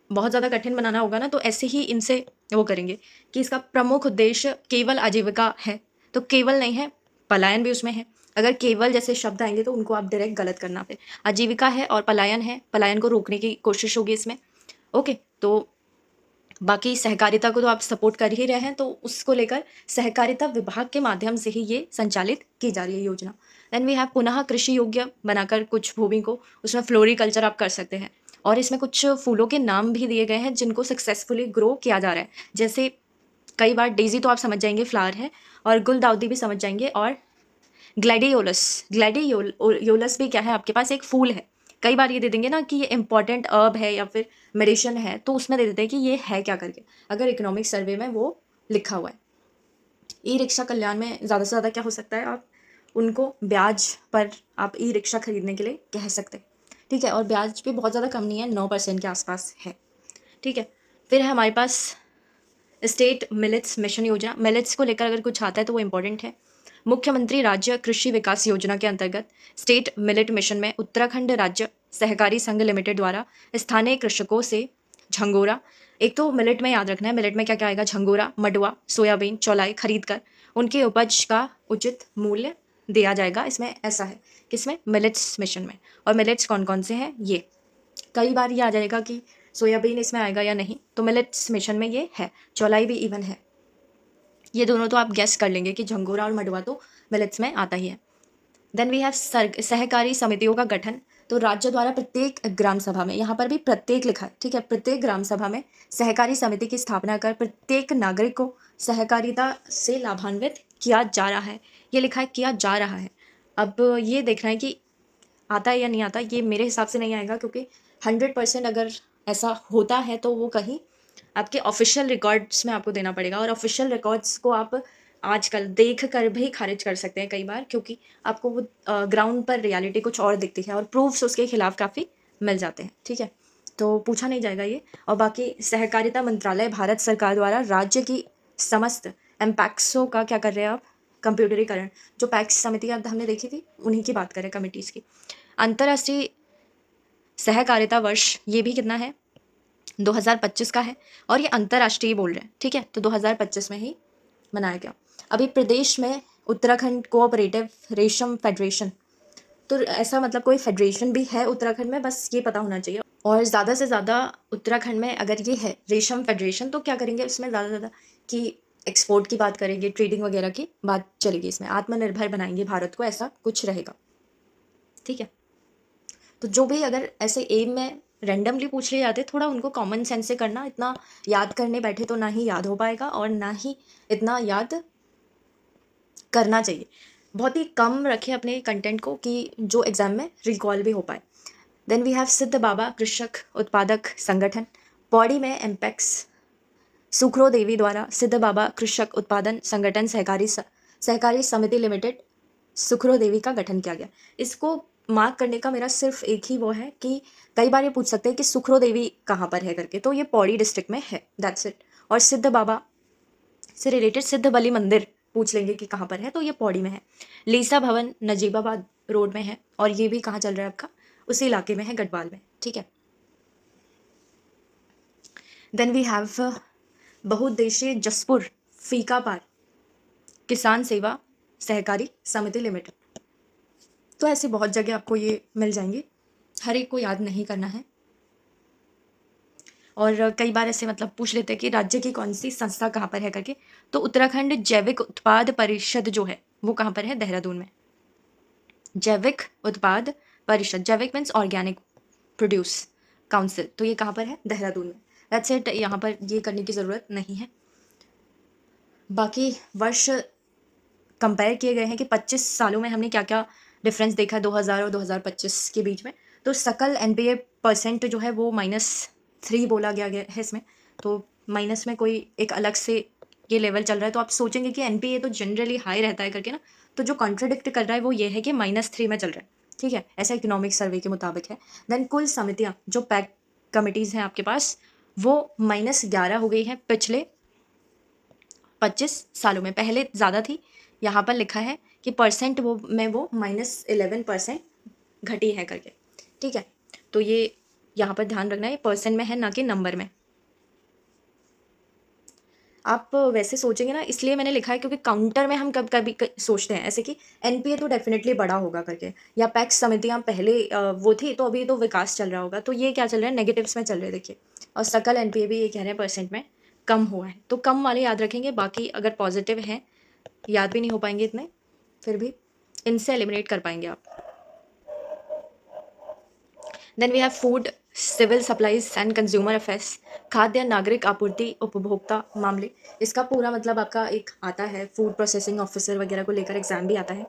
बहुत ज़्यादा कठिन बनाना होगा ना, तो ऐसे ही इनसे वो करेंगे कि इसका प्रमुख उद्देश्य केवल आजीविका है, तो केवल नहीं है, पलायन भी उसमें है। अगर केवल जैसे शब्द आएंगे तो उनको आप डायरेक्ट गलत करना पे, आजीविका है और पलायन है, पलायन को रोकने की कोशिश होगी इसमें, ओके। तो बाकी सहकारिता को तो आप सपोर्ट कर ही रहे हैं, तो उसको लेकर सहकारिता विभाग के माध्यम से ही ये संचालित की जा रही है योजना। देन वी हैव पुनः कृषि योग्य बनाकर कुछ भूमि को उसमें फ्लोरिकल्चर आप कर सकते हैं, और इसमें कुछ फूलों के नाम भी दिए गए हैं जिनको सक्सेसफुली ग्रो किया जा रहा है। जैसे कई बार डेज़ी तो आप समझ जाएंगे फ्लावर है, और गुलदाउदी भी समझ जाएंगे, और ग्लैडियोलस भी क्या है आपके पास, एक फूल है। कई बार ये दे देंगे ना कि ये इंपॉर्टेंट अर्ब है या फिर मेडिसिन है, तो उसमें दे देते हैं कि ये है क्या करके, अगर इकोनॉमिक सर्वे में वो लिखा हुआ है। ई रिक्शा कल्याण में ज़्यादा से ज़्यादा क्या हो सकता है, आप उनको ब्याज पर आप ई रिक्शा खरीदने के लिए कह सकते हैं, ठीक है। और ब्याज भी बहुत ज़्यादा कम नहीं है, 9% के आसपास है, ठीक है। फिर है हमारे पास स्टेट मिलेट्स मिशन योजना। मिलेट्स को लेकर अगर कुछ आता है तो वो इम्पोर्टेंट है। मुख्यमंत्री राज्य कृषि विकास योजना के अंतर्गत स्टेट मिलेट मिशन में उत्तराखंड राज्य सहकारी संघ लिमिटेड द्वारा स्थानीय कृषकों से झंगोरा, एक तो मिलेट में याद रखना है, मिलेट में क्या क्या आएगा, झंगोरा, मडुआ, सोयाबीन, चौलाई खरीद कर उनके उपज का उचित मूल्य दिया जाएगा। इसमें ऐसा है, किसमें, मिलेट्स मिशन में। और मिलेट्स कौन कौन से हैं, ये कई बार ये आ जाएगा कि सोयाबीन इसमें आएगा या नहीं, तो मिलेट्स मिशन में ये है। चौलाई भी इवन है। ये दोनों तो आप गेस कर लेंगे कि झंगोरा और मडुआ तो मिलेट्स में आता ही है। देन वी हैव सहकारी समितियों का गठन। तो राज्य द्वारा प्रत्येक ग्राम सभा में, यहाँ पर भी प्रत्येक लिखा है, ठीक है, प्रत्येक ग्राम सभा में सहकारी समिति की स्थापना कर प्रत्येक नागरिक को सहकारिता से लाभान्वित किया जा रहा है। ये लिखा है किया जा रहा है। अब ये देखना है कि आता है या नहीं आता। ये मेरे हिसाब से नहीं आएगा, क्योंकि 100% अगर ऐसा होता है तो वो कहीं आपके ऑफिशियल रिकॉर्ड्स में आपको देना पड़ेगा, और ऑफिशियल रिकॉर्ड्स को आप आजकल देख कर भी खारिज कर सकते हैं कई बार, क्योंकि आपको वो ग्राउंड पर रियलिटी कुछ और दिखती है और प्रूफ्स उसके खिलाफ काफ़ी मिल जाते हैं, ठीक है। तो पूछा नहीं जाएगा ये। और बाकी सहकारिता मंत्रालय भारत सरकार द्वारा राज्य की समस्त एम्पैक्सों का क्या कर रहे हैं आप, कंप्यूटरीकरण। जो पैक्स समिति अब हमने देखी थी उन्हीं की बात करें, कमिटीज़ की। अंतर्राष्ट्रीय सहकारिता वर्ष ये भी कितना है, 2025 का है, और ये अंतर्राष्ट्रीय बोल रहे हैं, ठीक है। तो 2025 में ही मनाया गया। अभी प्रदेश में उत्तराखंड कोऑपरेटिव रेशम फेडरेशन, तो ऐसा मतलब कोई फेडरेशन भी है उत्तराखंड में, बस ये पता होना चाहिए। और ज़्यादा से ज़्यादा उत्तराखंड में अगर ये है रेशम फेडरेशन, तो क्या करेंगे इसमें ज़्यादा से ज़्यादा कि एक्सपोर्ट की बात करेंगे, ट्रेडिंग वगैरह की बात चलेगी, इसमें आत्मनिर्भर बनाएंगे भारत को, ऐसा कुछ रहेगा, ठीक है। तो जो भी अगर ऐसे एम में रैंडमली पूछ लिए जाते, थोड़ा उनको कॉमन सेंस से करना। इतना याद करने बैठे तो ना ही याद हो पाएगा और ना ही इतना याद करना चाहिए। बहुत ही कम रखें अपने कंटेंट को कि जो एग्जाम में रिकॉल भी हो पाए। देन वी हैव सिद्ध बाबा कृषक उत्पादक संगठन। पौड़ी में एम्पेक्स सुखरो देवी द्वारा सिद्ध बाबा कृषक उत्पादन संगठन सहकारी समिति लिमिटेड सुखरो देवी का गठन किया गया। इसको मार्क करने का मेरा सिर्फ एक ही वो है कि कई बार ये पूछ सकते हैं कि सुखरो देवी कहाँ पर है करके, तो ये पौड़ी डिस्ट्रिक्ट में है, दैट्स इट। और सिद्ध बाबा से रिलेटेड सिद्ध बलि मंदिर पूछ लेंगे कि कहाँ पर है, तो ये पौड़ी में है। लीसा भवन नजीबाबाद रोड में है, और ये भी कहाँ चल रहा है आपका, उसी इलाके में है, गढ़वाल में, ठीक है। देन वी हैव बहुउद्देशीय जसपुर फीका पार किसान सेवा सहकारी समिति लिमिटेड। तो ऐसे बहुत जगह आपको ये मिल जाएंगे, हर एक को याद नहीं करना है। और कई बार ऐसे मतलब पूछ लेते हैं कि राज्य की कौन सी संस्था कहाँ पर है करके, तो उत्तराखंड जैविक उत्पाद परिषद जो है वो कहाँ पर है, देहरादून में। जैविक उत्पाद परिषद, जैविक मीन्स ऑर्गेनिक प्रोड्यूस काउंसिल, तो ये कहाँ पर है, देहरादून में, दैट्स इट। यहाँ पर ये करने की ज़रूरत नहीं है। बाकी वर्ष कंपेयर किए गए हैं कि 25 सालों में हमने क्या क्या डिफरेंस देखा 2000 और 2025 के बीच में। तो सकल एनपीए परसेंट जो है वो -3 बोला गया है इसमें। तो माइनस में कोई एक अलग से ये लेवल चल रहा है, तो आप सोचेंगे कि एनपीए तो जनरली हाई रहता है करके ना, तो जो कॉन्ट्रडिक्ट कर रहा है वो ये है कि -3 में चल रहा है, ठीक है। ऐसा इकोनॉमिक सर्वे के मुताबिक है। देन कुल समितियाँ जो पैक कमिटीज़ हैं आपके पास, वो -11 हो गई हैं पिछले 25 सालों में। पहले ज़्यादा थी, यहाँ पर लिखा है कि परसेंट वो -11% घटी है करके, ठीक है। तो ये यहाँ पर ध्यान रखना है, परसेंट में है ना कि नंबर में। आप वैसे सोचेंगे ना, इसलिए मैंने लिखा है क्योंकि काउंटर में हम कब कभी सोचते हैं ऐसे कि एनपीए तो डेफिनेटली बड़ा होगा करके, या पैक्स समितियाँ पहले वो थी तो अभी तो विकास चल रहा होगा, तो ये क्या चल रहा है, नेगेटिव्स में चल रहे हैं, देखिए और सकल एनपीए भी ये कह रहे हैं परसेंट में कम हुआ है। तो कम वाले याद रखेंगे, बाकी अगर पॉजिटिव हैं याद भी नहीं हो पाएंगे इतने, फिर भी इनसे एलिमिनेट कर पाएंगे आप। Then we have food, civil supplies and consumer affairs, खाद्य नागरिक आपूर्ति उपभोक्ता मामले। इसका पूरा मतलब आपका एक आता है, फूड प्रोसेसिंग ऑफिसर वगैरह को लेकर एग्जाम भी आता है,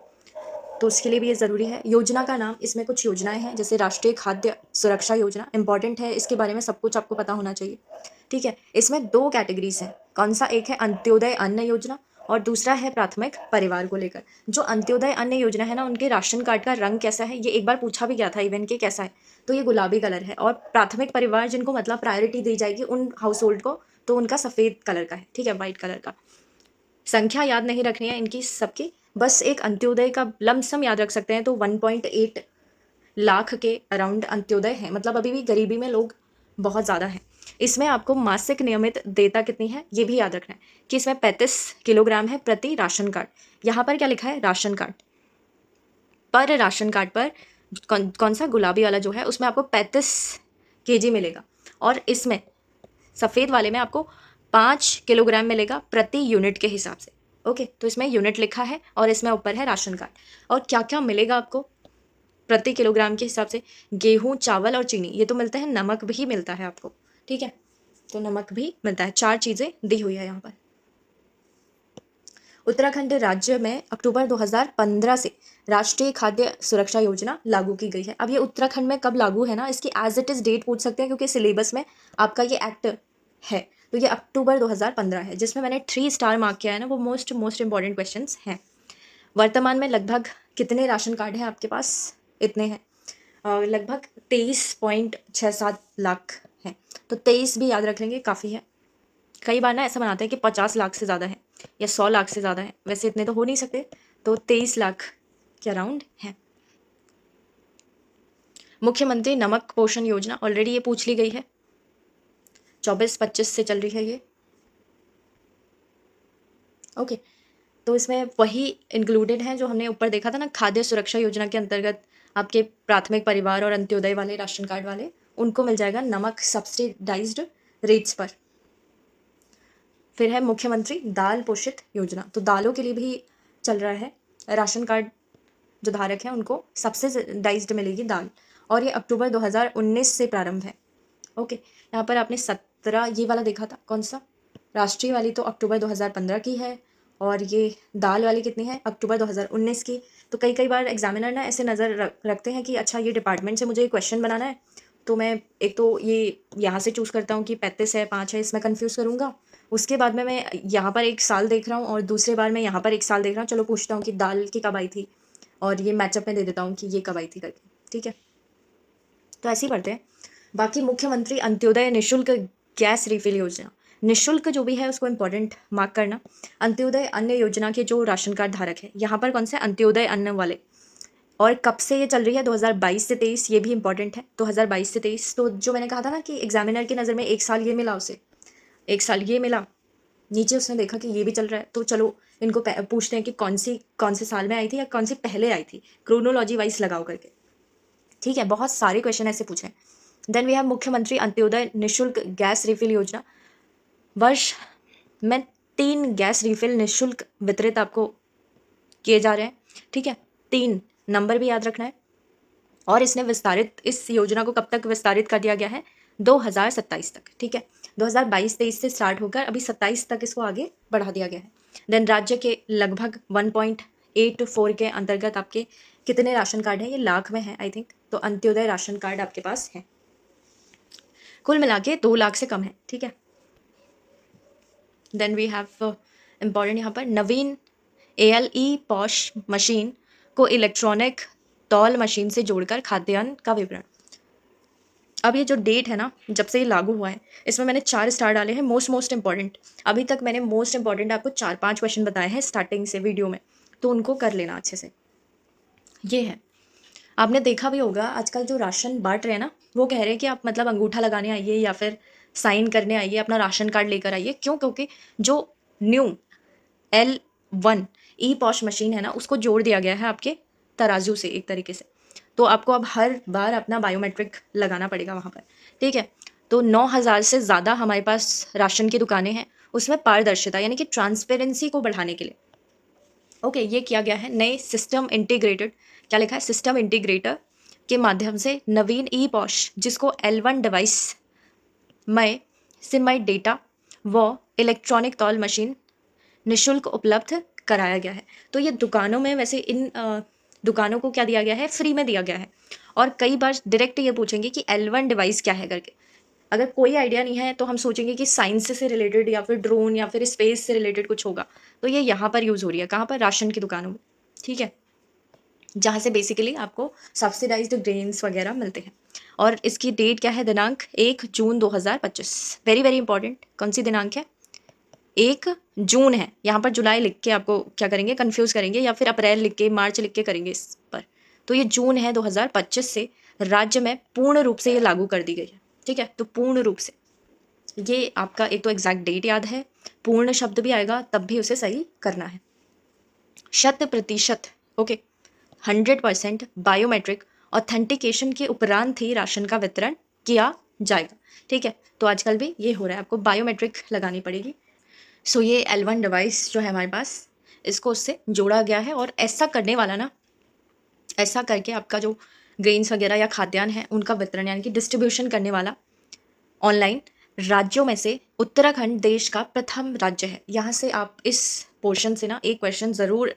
तो उसके लिए भी ये ज़रूरी है। योजना का नाम, इसमें कुछ योजनाएं हैं जैसे राष्ट्रीय खाद्य सुरक्षा योजना, इंपॉर्टेंट है, इसके बारे में सब कुछ आपको पता होना चाहिए। ठीक है, इसमें 2 कैटेगरीज हैं। कौन सा? एक है अंत्योदय अन्न योजना और दूसरा है प्राथमिक परिवार को लेकर। जो अंत्योदय अन्न योजना है ना, उनके राशन कार्ड का रंग कैसा है, ये एक बार पूछा भी गया था इवन के कैसा है, तो ये गुलाबी कलर है। और प्राथमिक परिवार जिनको मतलब प्रायोरिटी दी जाएगी उन हाउस होल्ड को, तो उनका सफ़ेद कलर का है। ठीक है, वाइट कलर का। संख्या याद नहीं रखनी है इनकी सबकी, बस एक अंत्योदय का लमसम याद रख सकते हैं। तो 1.8 लाख के अराउंड अंत्योदय है, मतलब अभी भी गरीबी में लोग बहुत ज़्यादा हैं। इसमें आपको मासिक नियमित देयता कितनी है ये भी याद रखना है कि इसमें 35 किलोग्राम है प्रति राशन कार्ड। यहाँ पर क्या लिखा है? राशन कार्ड पर, राशन कार्ड पर कौन सा गुलाबी वाला जो है उसमें आपको 35 केजी मिलेगा, और इसमें सफ़ेद वाले में आपको 5 किलोग्राम मिलेगा प्रति यूनिट के हिसाब से। ओके, तो इसमें यूनिट लिखा है और इसमें ऊपर है राशन कार्ड। और क्या क्या मिलेगा आपको प्रति किलोग्राम के हिसाब से? गेहूँ, चावल और चीनी, ये तो मिलते हैं। नमक भी मिलता है आपको, ठीक है, तो नमक भी मिलता है। 4 चीज़ें दी हुई है यहाँ पर। उत्तराखंड राज्य में अक्टूबर 2015 से राष्ट्रीय खाद्य सुरक्षा योजना लागू की गई है। अब ये उत्तराखंड में कब लागू है ना, इसकी एज इट इज़ डेट पूछ सकते हैं, क्योंकि सिलेबस में आपका ये एक्ट है। तो ये अक्टूबर 2015 है, जिसमें मैंने 3 स्टार मार्क किया है ना, वो मोस्ट इंपॉर्टेंट क्वेश्चंस हैं। वर्तमान में लगभग कितने राशन कार्ड हैं आपके पास? इतने हैं, लगभग 23.67 लाख हैं। तो 23 भी याद रख लेंगे, काफ़ी है। कई बार ना ऐसा बनाते हैं कि 50 लाख से ज़्यादा है या 100 लाख से ज़्यादा है, वैसे इतने तो हो नहीं सकते, तो 23 लाख के अराउंड है। मुख्यमंत्री नमक पोषण योजना ऑलरेडी ये पूछ ली गई है, 24-25 से चल रही है ये। ओके, तो इसमें वही इंक्लूडेड है जो हमने ऊपर देखा था ना, खाद्य सुरक्षा योजना के अंतर्गत आपके प्राथमिक परिवार और अंत्योदय वाले राशन कार्ड वाले, उनको मिल जाएगा नमक सब्सिडाइज्ड रेट्स पर। फिर है मुख्यमंत्री दाल पोषित योजना, तो दालों के लिए भी चल रहा है। राशन कार्ड जो धारक हैं उनको सब्सिडाइज्ड मिलेगी दाल, और ये अक्टूबर 2019 से प्रारंभ है। ओके, यहाँ पर आपने 17 ये वाला देखा था, कौन सा? राष्ट्रीय वाली तो अक्टूबर 2015 की है, और ये दाल वाली कितनी है? अक्टूबर 2019 की। तो कई बार एग्जामिनर ना ऐसे नज़र रखते हैं कि अच्छा ये डिपार्टमेंट से मुझे ये क्वेश्चन बनाना है, तो मैं एक तो ये यहाँ से चूज़ करता हूँ कि 35 है, 5 है, इसमें कन्फ्यूज़ करूँगा। उसके बाद में मैं यहाँ पर 1 साल देख रहा हूँ और दूसरे बार मैं यहाँ पर 1 साल देख रहा हूँ, चलो पूछता हूँ कि दाल की कब आई थी, और ये मैचअप में दे देता हूँ कि ये कब आई थी करके। ठीक है, तो ऐसे ही पढ़ते हैं। बाकी मुख्यमंत्री अंत्योदय निःशुल्क गैस रिफिल योजना, निःशुल्क जो भी है उसको इंपॉर्टेंट मार्क करना। अंत्योदय अन्न योजना के जो राशन कार्ड धारक है, यहाँ पर कौन से? अंत्योदय अन्न वाले। और कब से ये चल रही है? 2022 से 23, ये भी इंपॉर्टेंट है। 2022 से 23, तो जो मैंने कहा था ना कि एग्जामिनर की नज़र में 1 साल ये मिला, उसे 1 साल ये मिला, नीचे उसने देखा कि ये भी चल रहा है, तो चलो इनको पूछते हैं कि कौन से साल में आई थी या कौन सी पहले आई थी, क्रोनोलॉजी वाइज लगाओ करके। ठीक है, बहुत सारे क्वेश्चन ऐसे पूछे। देन वी हैव मुख्यमंत्री अंत्योदय निःशुल्क गैस रिफिल योजना। वर्ष में 3 गैस रिफिल निःशुल्क वितरित आपको किए जा रहे हैं। ठीक है, 3 नंबर भी याद रखना है। और इसने विस्तारित, इस योजना को कब तक विस्तारित कर दिया गया है? 2027 तक। ठीक है, 2022-23 से स्टार्ट होकर अभी 27 तक इसको आगे बढ़ा दिया गया है। देन राज्य के लगभग 1.84 के अंतर्गत आपके कितने राशन कार्ड हैं? ये लाख में है आई थिंक, तो अंत्योदय राशन कार्ड आपके पास है। कुल मिला के 2 लाख से कम है। ठीक है, देन वी हैव इम्पॉर्टेंट यहाँ पर नवीन ALE पॉश मशीन को इलेक्ट्रॉनिक तौल मशीन से जोड़कर खाद्यान्न का विवरण। अब ये जो डेट है ना, जब से ये लागू हुआ है, इसमें मैंने 4 स्टार डाले हैं मोस्ट इंपॉर्टेंट। अभी तक मैंने मोस्ट इंपॉर्टेंट आपको 4-5 क्वेश्चन बताए हैं स्टार्टिंग से वीडियो में, तो उनको कर लेना अच्छे से। ये है, आपने देखा भी होगा आजकल जो राशन बांट रहे हैं ना, वो कह रहे हैं कि आप मतलब अंगूठा लगाने आइए या फिर साइन करने आइए, अपना राशन कार्ड लेकर आइए। क्यों? क्योंकि जो न्यू L1 ई पॉश मशीन है ना, उसको जोड़ दिया गया है आपके तराजू से एक तरीके से, तो आपको अब हर बार अपना बायोमेट्रिक लगाना पड़ेगा वहाँ पर। ठीक है, तो 9,000 से ज़्यादा हमारे पास राशन की दुकानें हैं। उसमें पारदर्शिता यानी कि ट्रांसपेरेंसी को बढ़ाने के लिए ओके ये किया गया है। नए सिस्टम इंटीग्रेटेड, क्या लिखा है, सिस्टम इंटीग्रेटर के माध्यम से नवीन ई पॉश जिसको L1 डिवाइस मय सिमय डेटा व इलेक्ट्रॉनिक तौल मशीन निशुल्क उपलब्ध कराया गया है। तो ये दुकानों में वैसे इन दुकानों को क्या दिया गया है, फ्री में दिया गया है। और कई बार डायरेक्ट ये पूछेंगे कि L1 डिवाइस क्या है करके। अगर कोई आइडिया नहीं है तो हम सोचेंगे कि साइंस से रिलेटेड या फिर ड्रोन या फिर स्पेस से रिलेटेड कुछ होगा। तो ये यहाँ पर यूज़ हो रही है, कहाँ पर, राशन की दुकानों में, ठीक है, जहाँ से बेसिकली आपको सब्सिडाइज्ड ग्रेन्स वगैरह मिलते हैं। और इसकी डेट क्या है, दिनांक 1 जून 2025। वेरी वेरी इंपॉर्टेंट, कौन सी दिनांक है, 1 जून है। यहाँ पर जुलाई लिख के आपको क्या करेंगे, कंफ्यूज करेंगे, या फिर अप्रैल लिख के, मार्च लिख के करेंगे इस पर। तो ये जून है 2025 से राज्य में पूर्ण रूप से ये लागू कर दी गई है, ठीक है। तो पूर्ण रूप से ये आपका एक तो एग्जैक्ट डेट याद है, पूर्ण शब्द भी आएगा तब भी उसे सही करना है। 100% ओके, 100% बायोमेट्रिक ऑथेंटिकेशन के उपरांत ही राशन का वितरण किया जाएगा, ठीक है। तो आजकल भी ये हो रहा है, आपको बायोमेट्रिक लगानी पड़ेगी। सो ये L1 डिवाइस जो है हमारे पास, इसको उससे जोड़ा गया है। और ऐसा करने वाला ना, ऐसा करके आपका जो ग्रेन्स वगैरह या खाद्यान्न है उनका वितरण यानी कि डिस्ट्रीब्यूशन करने वाला ऑनलाइन राज्यों में से उत्तराखंड देश का प्रथम राज्य है। यहाँ से आप इस पोर्शन से ना एक क्वेश्चन ज़रूर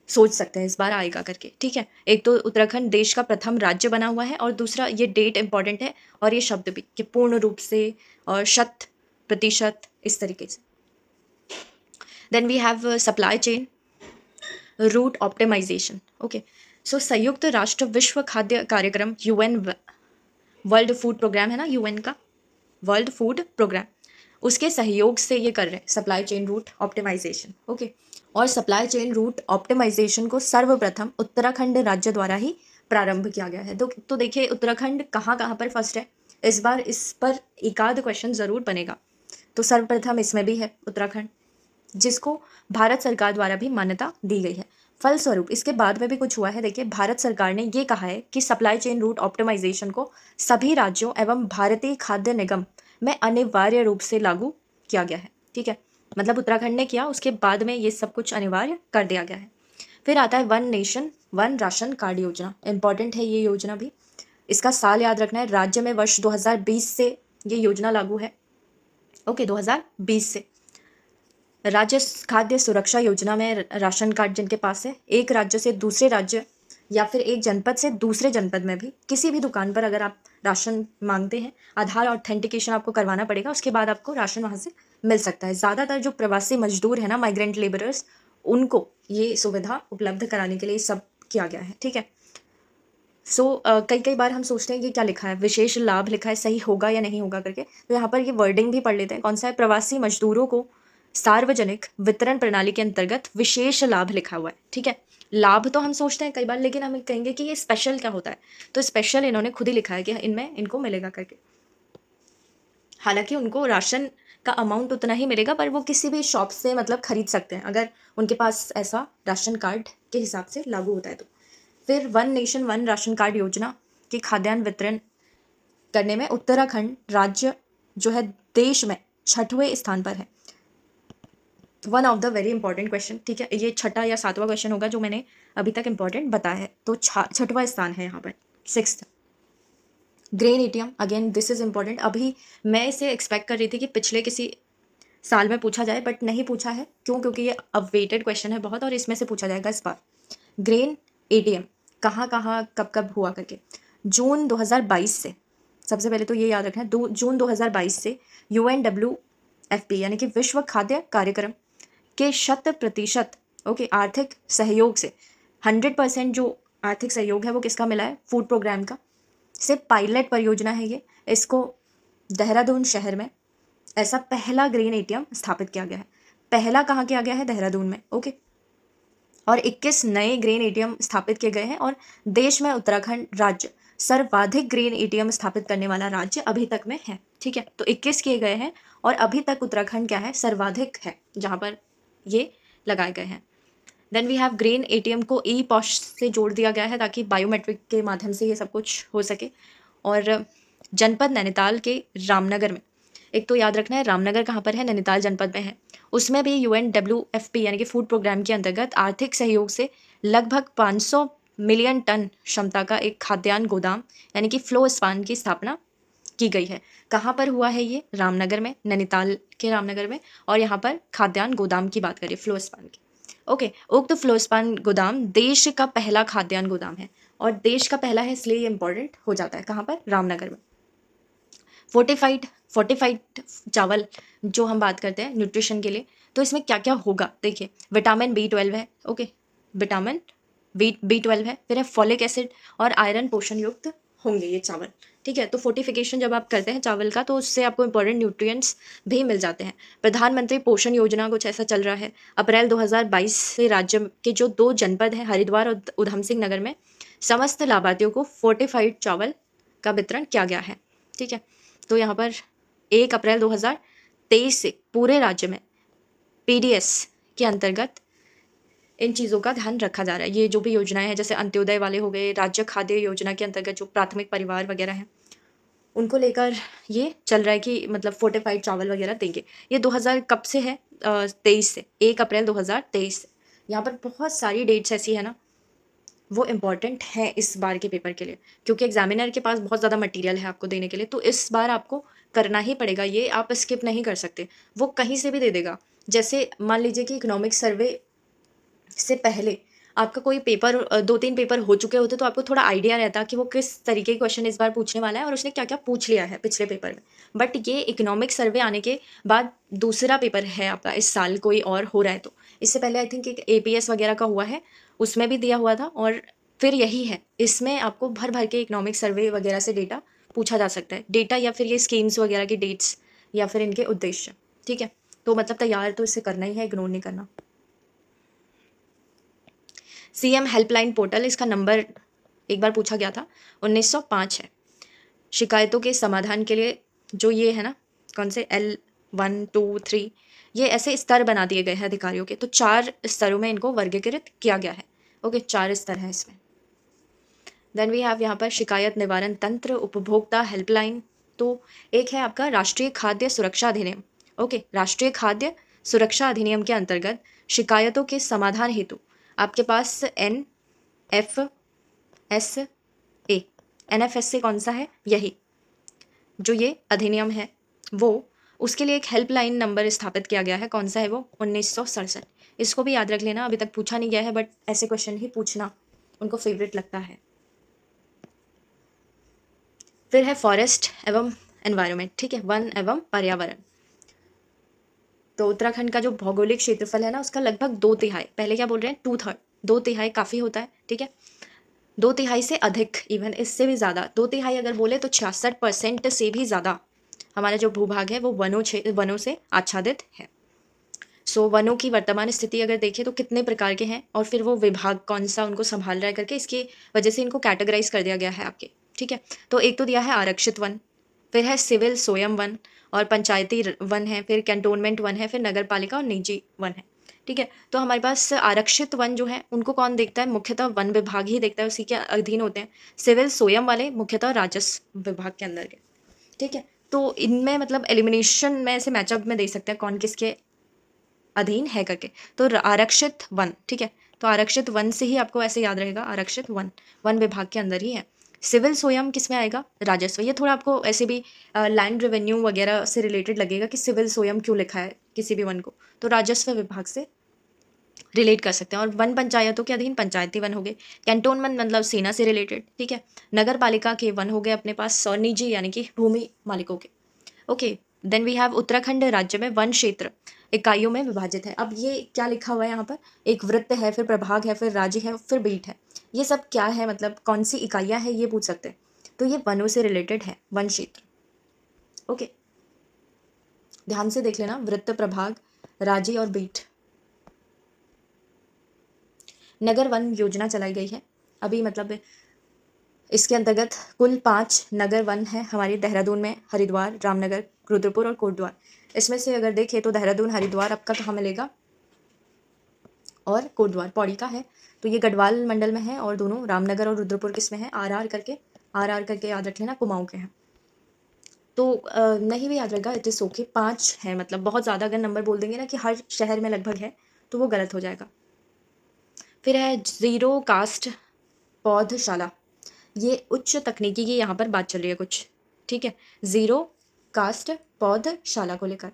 सोच सकते हैं, इस बार आएगा करके, ठीक है। एक तो उत्तराखंड देश का प्रथम राज्य बना हुआ है, और दूसरा ये डेट इंपॉर्टेंट है, और ये शब्द भी कि पूर्ण रूप से और 100%, इस तरीके से। Then we have supply chain route optimisation okay. So संयुक्त राष्ट्र विश्व खाद्य कार्यक्रम UN वर्ल्ड फूड प्रोग्राम है ना, UN का वर्ल्ड फूड प्रोग्राम, उसके सहयोग से ये कर रहे हैं supply chain route optimisation okay. और सप्लाई चेन रूट ऑप्टिमाइजेशन को सर्वप्रथम उत्तराखंड राज्य द्वारा ही प्रारंभ किया गया है। तो देखिए उत्तराखंड कहाँ कहाँ पर फर्स्ट है, इस बार इस पर एक आध क्वेश्चन ज़रूर बनेगा। तो सर्वप्रथम इसमें भी है उत्तराखंड, जिसको भारत सरकार द्वारा भी मान्यता दी गई है। फलस्वरूप इसके बाद में भी कुछ हुआ है। देखिए भारत सरकार ने ये कहा है कि सप्लाई चेन रूट ऑप्टिमाइजेशन को सभी राज्यों एवं भारतीय खाद्य निगम में अनिवार्य रूप से लागू किया गया है, ठीक है। मतलब उत्तराखंड ने किया, उसके बाद में ये सब कुछ अनिवार्य कर दिया गया है। फिर आता है one nation one ration card योजना, इंपॉर्टेंट है ये योजना भी। इसका साल याद रखना है, राज्य में वर्ष 2020 से ये योजना लागू है ओके, 2020 से। राज्य खाद्य सुरक्षा योजना में राशन कार्ड जिनके पास है, एक राज्य से दूसरे राज्य या फिर एक जनपद से दूसरे जनपद में भी किसी भी दुकान पर अगर आप राशन मांगते हैं, आधार ऑथेंटिकेशन आपको करवाना पड़ेगा, उसके बाद आपको राशन वहाँ से मिल सकता है। ज़्यादातर जो प्रवासी मजदूर है ना, माइग्रेंट लेबरर्स, उनको ये सुविधा उपलब्ध कराने के लिए सब किया गया है, ठीक है। सो कई बार हम सोचते हैं कि क्या लिखा है, विशेष लाभ लिखा है, सही होगा या नहीं होगा करके। तो यहाँ पर ये वर्डिंग भी पढ़ लेते हैं, कौन सा है, प्रवासी मजदूरों को सार्वजनिक वितरण प्रणाली के अंतर्गत विशेष लाभ लिखा हुआ है, ठीक है। लाभ तो हम सोचते हैं कई बार, लेकिन हम कहेंगे कि ये स्पेशल क्या होता है, तो स्पेशल इन्होंने खुद ही लिखा है कि इनमें इनको मिलेगा करके। हालांकि उनको राशन का अमाउंट उतना ही मिलेगा, पर वो किसी भी शॉप से मतलब खरीद सकते हैं अगर उनके पास ऐसा राशन कार्ड के हिसाब से लागू होता है तो। फिर one nation one ration card योजना के खाद्यान्न वितरण करने में उत्तराखंड राज्य जो है देश में 6वें स्थान पर है। One of the very important question, ठीक है, ये 6वां या 7वां क्वेश्चन होगा जो मैंने अभी तक इंपॉर्टेंट बताया है। तो 6वां स्थान है यहाँ पर, 6th। Grain ATM, again this is important. अभी मैं इसे एक्सपेक्ट कर रही थी कि पिछले किसी साल में पूछा जाए, बट नहीं पूछा है, क्यों, क्योंकि ये अपवेटेड क्वेश्चन है बहुत, और इसमें से पूछा जाएगा इस बार। ग्रेन एटीएम कहाँ कहाँ कब कब हुआ करके। जून 2022 से, सबसे पहले तो ये याद रखना है, जून 2022 से UNWFP यानी कि विश्व खाद्य कार्यक्रम के 100% ओके आर्थिक सहयोग से 100% जो आर्थिक सहयोग है वो किसका मिला है, फूड प्रोग्राम का, से पायलट परियोजना है ये। इसको देहरादून शहर में ऐसा पहला ग्रेन एटीएम स्थापित किया गया है। पहला कहाँ किया गया है, देहरादून में ओके। और 21 नए ग्रेन एटीएम स्थापित किए गए हैं, और देश में उत्तराखंड राज्य सर्वाधिक ग्रेन एटीएम स्थापित करने वाला राज्य अभी तक में है, ठीक है। तो 21 किए गए हैं, और अभी तक उत्तराखंड क्या है, सर्वाधिक है जहाँ पर ये लगाए गए हैं। Then we have grain ATM को ई पॉश से जोड़ दिया गया है ताकि बायोमेट्रिक के माध्यम से ये सब कुछ हो सके। और जनपद नैनीताल के रामनगर में। एक तो याद रखना है रामनगर कहाँ पर है, नैनीताल जनपद में है। उसमें भी UNWFP यानी कि फूड प्रोग्राम के अंतर्गत आर्थिक सहयोग से लगभग 500 मिलियन टन क्षमता का एक खाद्यान्न गोदाम यानी कि फ्लो स्पान की स्थापना की गई है। कहाँ पर हुआ है ये? रामनगर में, नैनीताल के रामनगर में। और यहाँ पर खाद्यान्न गोदाम की बात करें, फ्लो स्पान की। ओके, उक्त फ्लो स्पान गोदाम देश का पहला खाद्यान्न गोदाम है, और देश का पहला है इसलिए ये इंपॉर्टेंट हो जाता है। कहाँ पर? रामनगर में। फोर्टिफाइड फोर्टिफाइड चावल जो हम बात करते हैं न्यूट्रिशन के लिए, तो इसमें क्या क्या होगा देखिए। विटामिन B12 है, ओके, विटामिन B12 है, फिर है फॉलिक एसिड और आयरन पोषण युक्त होंगे ये चावल, ठीक है। तो फोर्टिफिकेशन जब आप करते हैं चावल का, तो उससे आपको इंपॉर्टेंट न्यूट्रिएंट्स भी मिल जाते हैं। प्रधानमंत्री पोषण योजना कुछ ऐसा चल रहा है। अप्रैल 2022 से राज्य के जो 2 जनपद हैं, हरिद्वार और उधम सिंह नगर में, समस्त लाभार्थियों को फोर्टिफाइड चावल का वितरण किया गया है, ठीक है। तो यहाँ पर 1 अप्रैल 2023 से पूरे राज्य में PDS के अंतर्गत इन चीज़ों का ध्यान रखा जा रहा है। ये जो भी योजनाएं हैं, जैसे अंत्योदय वाले हो गए, राज्य खाद्य योजना के अंतर्गत जो प्राथमिक परिवार वगैरह हैं, उनको लेकर ये चल रहा है कि मतलब फोर्टिफाइड चावल वगैरह देंगे। ये 2000 कब से है? 23 से, 1 अप्रैल 2023 से। यहाँ पर बहुत सारी डेट्स ऐसी है ना, वो इम्पॉर्टेंट है इस बार के पेपर के लिए, क्योंकि एग्जामिनर के पास बहुत ज़्यादा मटेरियल है आपको देने के लिए। तो इस बार आपको करना ही पड़ेगा, ये आप स्किप नहीं कर सकते। वो कहीं से भी दे देगा। जैसे मान लीजिए कि इकोनॉमिक सर्वे से पहले आपका कोई पेपर 2-3 पेपर हो चुके होते, तो आपको थोड़ा आइडिया रहता कि वो किस तरीके के क्वेश्चन इस बार पूछने वाला है और उसने क्या-क्या पूछ लिया है पिछले पेपर में। बट ये इकोनॉमिक सर्वे आने के बाद दूसरा पेपर है आपका, इस साल कोई और हो रहा है तो। इससे पहले आई थिंक एक APS वगैरह का हुआ है, उसमें भी दिया हुआ था, और फिर यही है। इसमें आपको भर-भर के इकोनॉमिक सर्वे वगैरह से डेटा पूछा जा सकता है। डेटा या फिर ये स्कीम्स वगैरह की डेट्स या फिर इनके उद्देश्य, ठीक है। तो मतलब तैयार तो इससे करना ही है, इग्नोर नहीं करना। CM हेल्पलाइन पोर्टल, इसका नंबर एक बार पूछा गया था, 1905 है। शिकायतों के समाधान के लिए जो ये है ना, कौन से L1 2 3, ये ऐसे स्तर बना दिए गए हैं अधिकारियों के। तो 4 स्तरों में इनको वर्गीकृत किया गया है। ओके, 4 स्तर हैं इसमें। देन वी हैव यहाँ पर शिकायत निवारण तंत्र, उपभोक्ता हेल्पलाइन। तो एक है आपका राष्ट्रीय खाद्य सुरक्षा अधिनियम। ओके, राष्ट्रीय खाद्य सुरक्षा अधिनियम के अंतर्गत शिकायतों के समाधान हेतु आपके पास NFSA कौन सा है? यही जो ये अधिनियम है वो, उसके लिए एक हेल्पलाइन नंबर स्थापित किया गया है। कौन सा है वो? 1967। इसको भी याद रख लेना, अभी तक पूछा नहीं गया है, बट ऐसे क्वेश्चन ही पूछना उनको फेवरेट लगता है। फिर है फॉरेस्ट एवं एनवायरनमेंट, ठीक है, वन एवं पर्यावरण। तो उत्तराखंड का जो भौगोलिक क्षेत्रफल है ना, उसका लगभग 2/3, पहले क्या बोल रहे हैं 2/3, 2/3 काफ़ी होता है, ठीक है। 2/3 से अधिक, इवन इससे भी ज़्यादा, 2/3 अगर बोले तो 66% से भी ज़्यादा हमारा जो भूभाग है वो वनों से आच्छादित है। सो वनों की वर्तमान स्थिति अगर देखें तो कितने प्रकार के हैं, और फिर वो विभाग कौन सा उनको संभाल रहा है करके, इसकी वजह से इनको कैटेगराइज कर दिया गया है आपके, ठीक है। तो एक तो दिया है आरक्षित वन, फिर है सिविल सोयम वन, और पंचायती वन है, फिर कैंटोनमेंट वन है, फिर नगर पालिका और निजी वन है, ठीक है। तो हमारे पास आरक्षित वन जो है उनको कौन देखता है? मुख्यतः वन विभाग ही देखता है, उसी के अधीन होते हैं। सिविल सोयम वाले मुख्यतः राजस्व विभाग के अंदर के, ठीक है। तो इनमें मतलब एलिमिनेशन में ऐसे मैचअप में दे सकते हैं कौन किसके अधीन है करके। तो आरक्षित वन, ठीक है। तो आरक्षित वन से ही आपको ऐसे याद रहेगा, आरक्षित वन वन विभाग के अंदर ही है। सिविल सोयम किस में आएगा? राजस्व। ये थोड़ा आपको ऐसे भी लैंड रेवेन्यू वगैरह से रिलेटेड लगेगा कि सिविल सोयम क्यों लिखा है किसी भी वन को, तो राजस्व विभाग से रिलेट कर सकते हैं। और वन पंचायतों के अधीन पंचायती वन हो गए। कैंटोनमेंट मतलब सेना से रिलेटेड, ठीक है। नगर पालिका के वन हो गए अपने पास, और निजी यानी कि भूमि मालिकों के। Okay, then we have Uttarakhand राज्य में वन क्षेत्र इकाइयों में विभाजित है। अब ये क्या लिखा हुआ है यहाँ पर? एक वृत्त है, फिर प्रभाग है, फिर राज्य है, फिर बीट है। ये सब क्या है, मतलब कौन सी इकाइयाँ हैं, ये पूछ सकते हैं। तो ये वनों से रिलेटेड है, वन क्षेत्र। ओके, ध्यान से देख लेना, वृत्त, प्रभाग, राज्य और बीट। नगर वन योजना चलाई गई है अभी, मतलब इसके अंतर्गत कुल 5 नगर वन है हमारे देहरादून में, हरिद्वार, रामनगर, रुद्रपुर और कोटद्वार। इसमें से अगर देखें तो देहरादून, हरिद्वार आपका कहाँ मिलेगा, और कोटद्वार पौड़ी का है। तो ये गढ़वाल मंडल में है, और दोनों रामनगर और रुद्रपुर किस में है? RR करके, RR करके याद रख लेना, कुमाऊँ के हैं। तो नहीं भी याद रहेगा, इट इज़ ओके। 5 है, मतलब बहुत ज़्यादा अगर नंबर बोल देंगे ना कि हर शहर में लगभग है, तो वो गलत हो जाएगा। फिर है ज़ीरो कास्ट पौधशाला। ये उच्च तकनीकी की यहाँ पर बात चल रही है कुछ, ठीक है। ज़ीरो कास्ट पौधशाला को लेकर,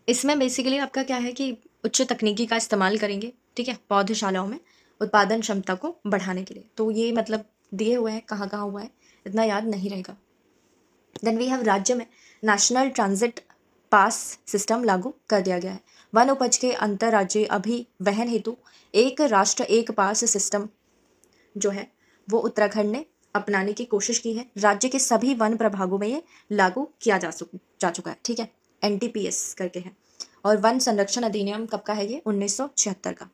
इसमें बेसिकली आपका क्या है कि उच्च तकनीकी का इस्तेमाल करेंगे, ठीक है, पौधशालाओं में उत्पादन क्षमता को बढ़ाने के लिए। तो ये मतलब दिए हुए हैं, कहाँ कहाँ हुआ है इतना याद नहीं रहेगा। देन वी हैव राज्य में नेशनल ट्रांजिट पास सिस्टम लागू कर दिया गया है। वन उपज के अंतर्राज्यीय अभिवहन हेतु एक राष्ट्र एक पास सिस्टम जो है वो उत्तराखंड ने अपनाने की कोशिश की है। राज्य के सभी वन प्रभागों में ये लागू किया जा चुका है, ठीक है। NTPS करके है। और वन संरक्षण अधिनियम कब का है ये? 1976 का।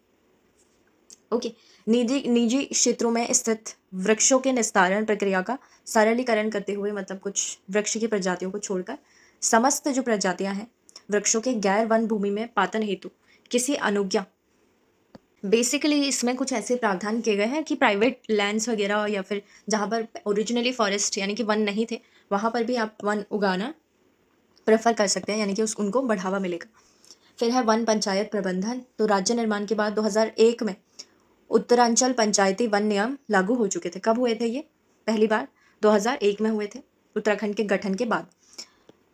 ओके। निजी निजी क्षेत्रों में स्थित वृक्षों के निस्तारण प्रक्रिया का सरलीकरण करते हुए, मतलब कुछ वृक्ष की प्रजातियों को छोड़कर समस्त जो प्रजातियां हैं वृक्षों के गैर वन भूमि में पातन हेतु किसी अनुज्ञा, बेसिकली इसमें कुछ ऐसे प्रावधान किए गए हैं कि प्राइवेट लैंड्स वगैरह या फिर जहाँ पर ओरिजिनली फॉरेस्ट यानी कि वन नहीं थे, वहाँ पर भी आप वन उगाना प्रेफर कर सकते हैं, यानी कि उनको बढ़ावा मिलेगा। फिर है वन पंचायत प्रबंधन। तो राज्य निर्माण के बाद 2001 में उत्तरांचल पंचायती वन नियम लागू हो चुके थे। कब हुए थे ये? पहली बार 2001 में हुए थे, उत्तराखंड के गठन के बाद,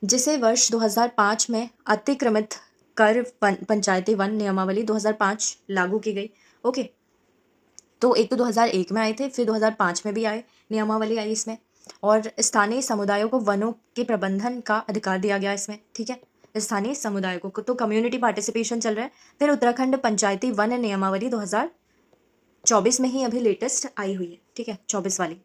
जिसे वर्ष 2005 में अतिक्रमित कर पंचायती वन नियमावली 2005 लागू की गई। ओके। तो एक तो 2001 में आए थे, फिर 2005 में भी आए, नियमावली आई इसमें। और स्थानीय समुदायों को वनों के प्रबंधन का अधिकार दिया गया इसमें, ठीक है। स्थानीय समुदायों को तो कम्युनिटी पार्टिसिपेशन चल रहा है। फिर उत्तराखंड पंचायती वन नियमावली 2024 में ही अभी लेटेस्ट आई हुई है, ठीक है, 24 वाली।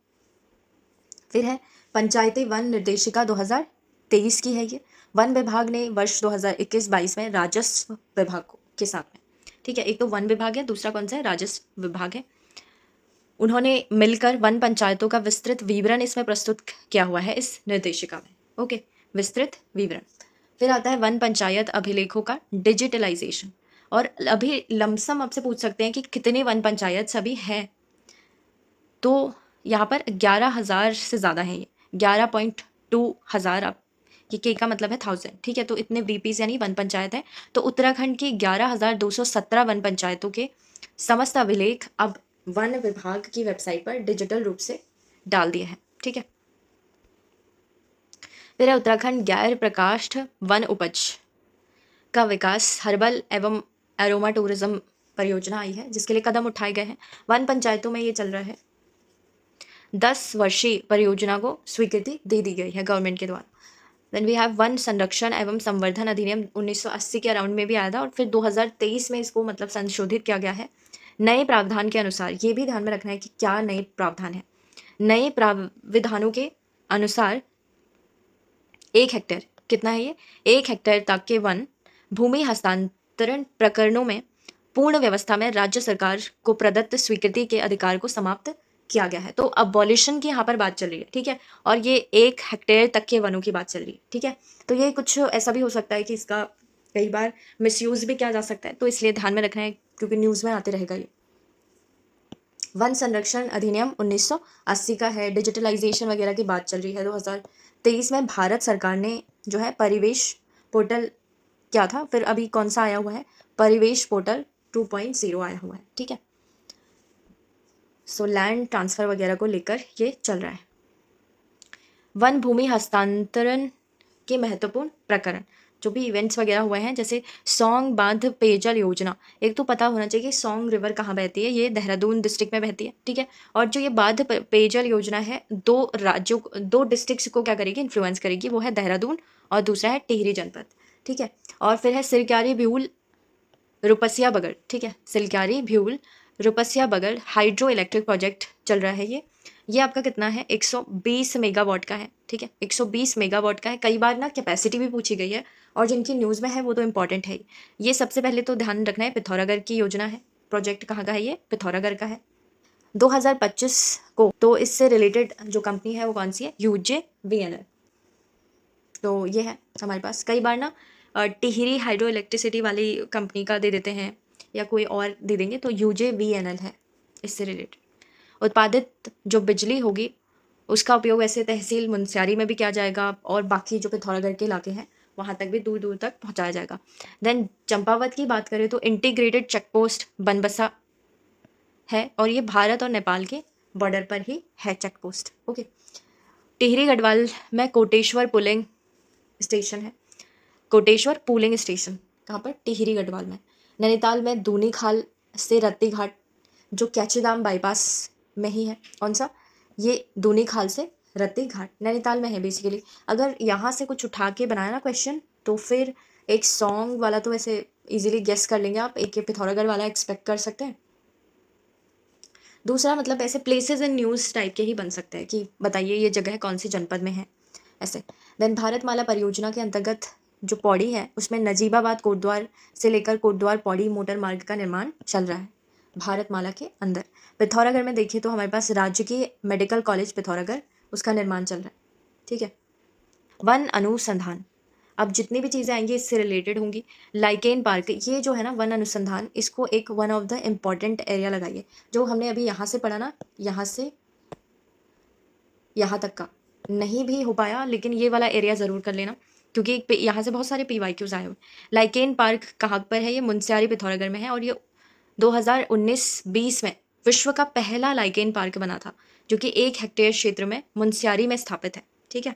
फिर है पंचायती वन निर्देशिका 2023 की है ये। वन विभाग ने वर्ष 2021-22 में राजस्व विभाग के साथ में, ठीक है, एक तो वन विभाग है, दूसरा कौन सा है? राजस्व विभाग है। उन्होंने मिलकर वन पंचायतों का विस्तृत विवरण इसमें प्रस्तुत किया हुआ है इस निर्देशिका में। ओके, विस्तृत विवरण। फिर आता है वन पंचायत अभिलेखों का डिजिटलाइजेशन। और अभी लमसम आपसे पूछ सकते हैं कि कितनी वन पंचायत सभी है, तो यहाँ पर 11,000 से ज़्यादा है ये, 11.2 हज़ार। आप ये के का मतलब है 1000, ठीक है। तो इतने VPs यानी वन पंचायत है। तो उत्तराखंड की 11,217 वन पंचायतों के समस्त अभिलेख अब वन विभाग की वेबसाइट पर डिजिटल रूप से डाल दिए हैं, ठीक है। फिर है उत्तराखंड गैर प्रकाष्ठ वन उपज का विकास हर्बल एवं एरोमा टूरिज्म परियोजना आई है, जिसके लिए कदम उठाए गए हैं। वन पंचायतों में ये चल रहा है। 10 वर्षीय परियोजना को स्वीकृति दे दी गई है गवर्नमेंट के द्वारा। देन वी हैव वन संरक्षण एवं संवर्धन अधिनियम 1980 के अराउंड में भी आया था, और फिर 2023 में इसको मतलब संशोधित किया गया है नए प्रावधान के अनुसार। ये भी ध्यान में रखना है कि क्या नए प्रावधान है। नए प्राविधानों के अनुसार 1 हेक्टेयर, कितना है ये? 1 हेक्टेयर तक के वन भूमि हस्तांतरण प्रकरणों में पूर्ण व्यवस्था में राज्य सरकार को प्रदत्त स्वीकृति के अधिकार को समाप्त किया गया है। तो अबॉलिशन की यहाँ पर बात चल रही है, ठीक है। और ये 1 हेक्टेयर तक के वनों की बात चल रही है, ठीक है। तो ये कुछ ऐसा भी हो सकता है कि इसका कई बार मिसयूज भी किया जा सकता है, तो इसलिए ध्यान में रखना है, क्योंकि न्यूज़ में आते रहेगा ये। वन संरक्षण अधिनियम 1980 का है। डिजिटलाइजेशन वगैरह की बात चल रही है। 2023 में भारत सरकार ने जो है परिवेश पोर्टल क्या था, फिर अभी कौन सा आया हुआ है? परिवेश पोर्टल 2.0 आया हुआ है, ठीक है। सो लैंड ट्रांसफ़र वगैरह को लेकर ये चल रहा है। वन भूमि हस्तांतरण के महत्वपूर्ण प्रकरण, जो भी इवेंट्स वगैरह हुए हैं, जैसे सौंग बांध पेयजल योजना। एक तो पता होना चाहिए कि सौंग रिवर कहाँ बहती है, ये देहरादून डिस्ट्रिक्ट में बहती है, ठीक है। और जो ये बांध पेयजल योजना है, 2 डिस्ट्रिक्ट्स को क्या करेगी? इन्फ्लुएंस करेगी। वो है देहरादून और दूसरा है टिहरी जनपद, ठीक है। और फिर है सिरक्यारी भ्यूल रुपसिया बगड़, ठीक है। सिलक्यारी भ्यूल रुपसिया बगड़ हाइड्रो इलेक्ट्रिक प्रोजेक्ट चल रहा है ये आपका कितना है? 120 मेगावाट का है, ठीक है। 120 मेगावाट का है। कई बार ना कैपेसिटी भी पूछी गई है, और जिनकी न्यूज़ में है वो तो इंपॉर्टेंट है। ये सबसे पहले तो ध्यान रखना है, पिथौरागढ़ की योजना है। प्रोजेक्ट कहाँ का है ये? पिथौरागढ़ का है। 2025 को तो इससे रिलेटेड जो कंपनी है वो कौन सी है? UJVNL। तो ये है हमारे पास। कई बार ना टिहरी हाइड्रो इलेक्ट्रिसिटी वाली कंपनी का दे देते हैं, या कोई और दे देंगे, तो UJVNL है इससे रिलेटेड। उत्पादित जो बिजली होगी उसका उपयोग ऐसे तहसील मुनस्यारी में भी किया जाएगा और बाकी जो पिथौरागढ़ के इलाके हैं वहाँ तक भी दूर दूर तक पहुँचाया जाएगा। देन चंपावत की बात करें तो इंटीग्रेटेड चेक पोस्ट बनबसा है और ये भारत और नेपाल के बॉर्डर पर ही है check post. Okay. Tehri Garhwal में कोटेश्वर पुलिंग स्टेशन है। कोटेश्वर पुलिंग स्टेशन कहाँ पर? टिहरी गढ़वाल में। नैनीताल में दूनी खाल से रत्ती घाट जो कैचीधाम बाईपास में ही है। कौन सा? ये दूनी खाल से रत्ती घाट नैनीताल में है बेसिकली। अगर यहाँ से कुछ उठा के बनाया ना क्वेश्चन तो फिर एक सॉन्ग वाला तो वैसे इजीली गेस कर लेंगे आप, एक ये पिथौरागढ़ वाला एक्सपेक्ट कर सकते हैं। दूसरा मतलब ऐसे प्लेसेस इन न्यूज़ टाइप के ही बन सकते हैं कि बताइए ये जगह कौन सी जनपद में है ऐसे। देन भारतमाला परियोजना के अंतर्गत जो पौड़ी है उसमें नजीबाबाद कोटद्वार से लेकर कोटद्वार पौड़ी मोटर मार्ग का निर्माण चल रहा है भारतमाला के अंदर। पिथौरागढ़ में देखिए तो हमारे पास राजकीय मेडिकल कॉलेज पिथौरागढ़, उसका निर्माण चल रहा है। ठीक है। वन अनुसंधान, अब जितनी भी चीज़ें आएंगी इससे रिलेटेड होंगी। लाइकेन पार्क, ये जो है ना वन अनुसंधान, इसको एक one of the important area लगाइए। जो हमने अभी यहाँ से पढ़ा ना, यहाँ से यहाँ तक का नहीं भी हो पाया लेकिन ये वाला एरिया ज़रूर कर लेना क्योंकि यहाँ से बहुत सारे PYQs आए हुए। लाइकेन पार्क कहाँ पर है? ये मुनस्यारी पिथौरागढ़ में है और ये 2019-20 में विश्व का पहला लाइकेन पार्क बना था जो कि 1 हेक्टेयर क्षेत्र में मुनस्यारी में स्थापित है। ठीक है।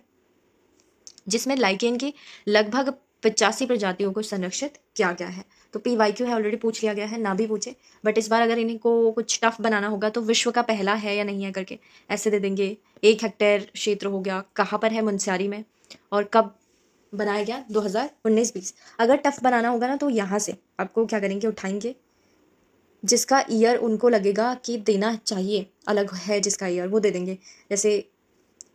जिसमें लाइकेन की लगभग 85 प्रजातियों को संरक्षित किया गया है। तो PYQ है, ऑलरेडी पूछ लिया गया है, ना भी पूछे बट इस बार अगर इनको कुछ टफ बनाना होगा तो विश्व का पहला है या नहीं है करके ऐसे दे देंगे। 1 हेक्टेयर क्षेत्र हो गया, कहाँ पर है? मुनस्यारी में। और कब बनाया गया? 2019-20। अगर टफ बनाना होगा ना तो यहाँ से आपको क्या करेंगे, उठाएंगे जिसका ईयर उनको लगेगा कि देना चाहिए, अलग है जिसका ईयर वो दे देंगे। जैसे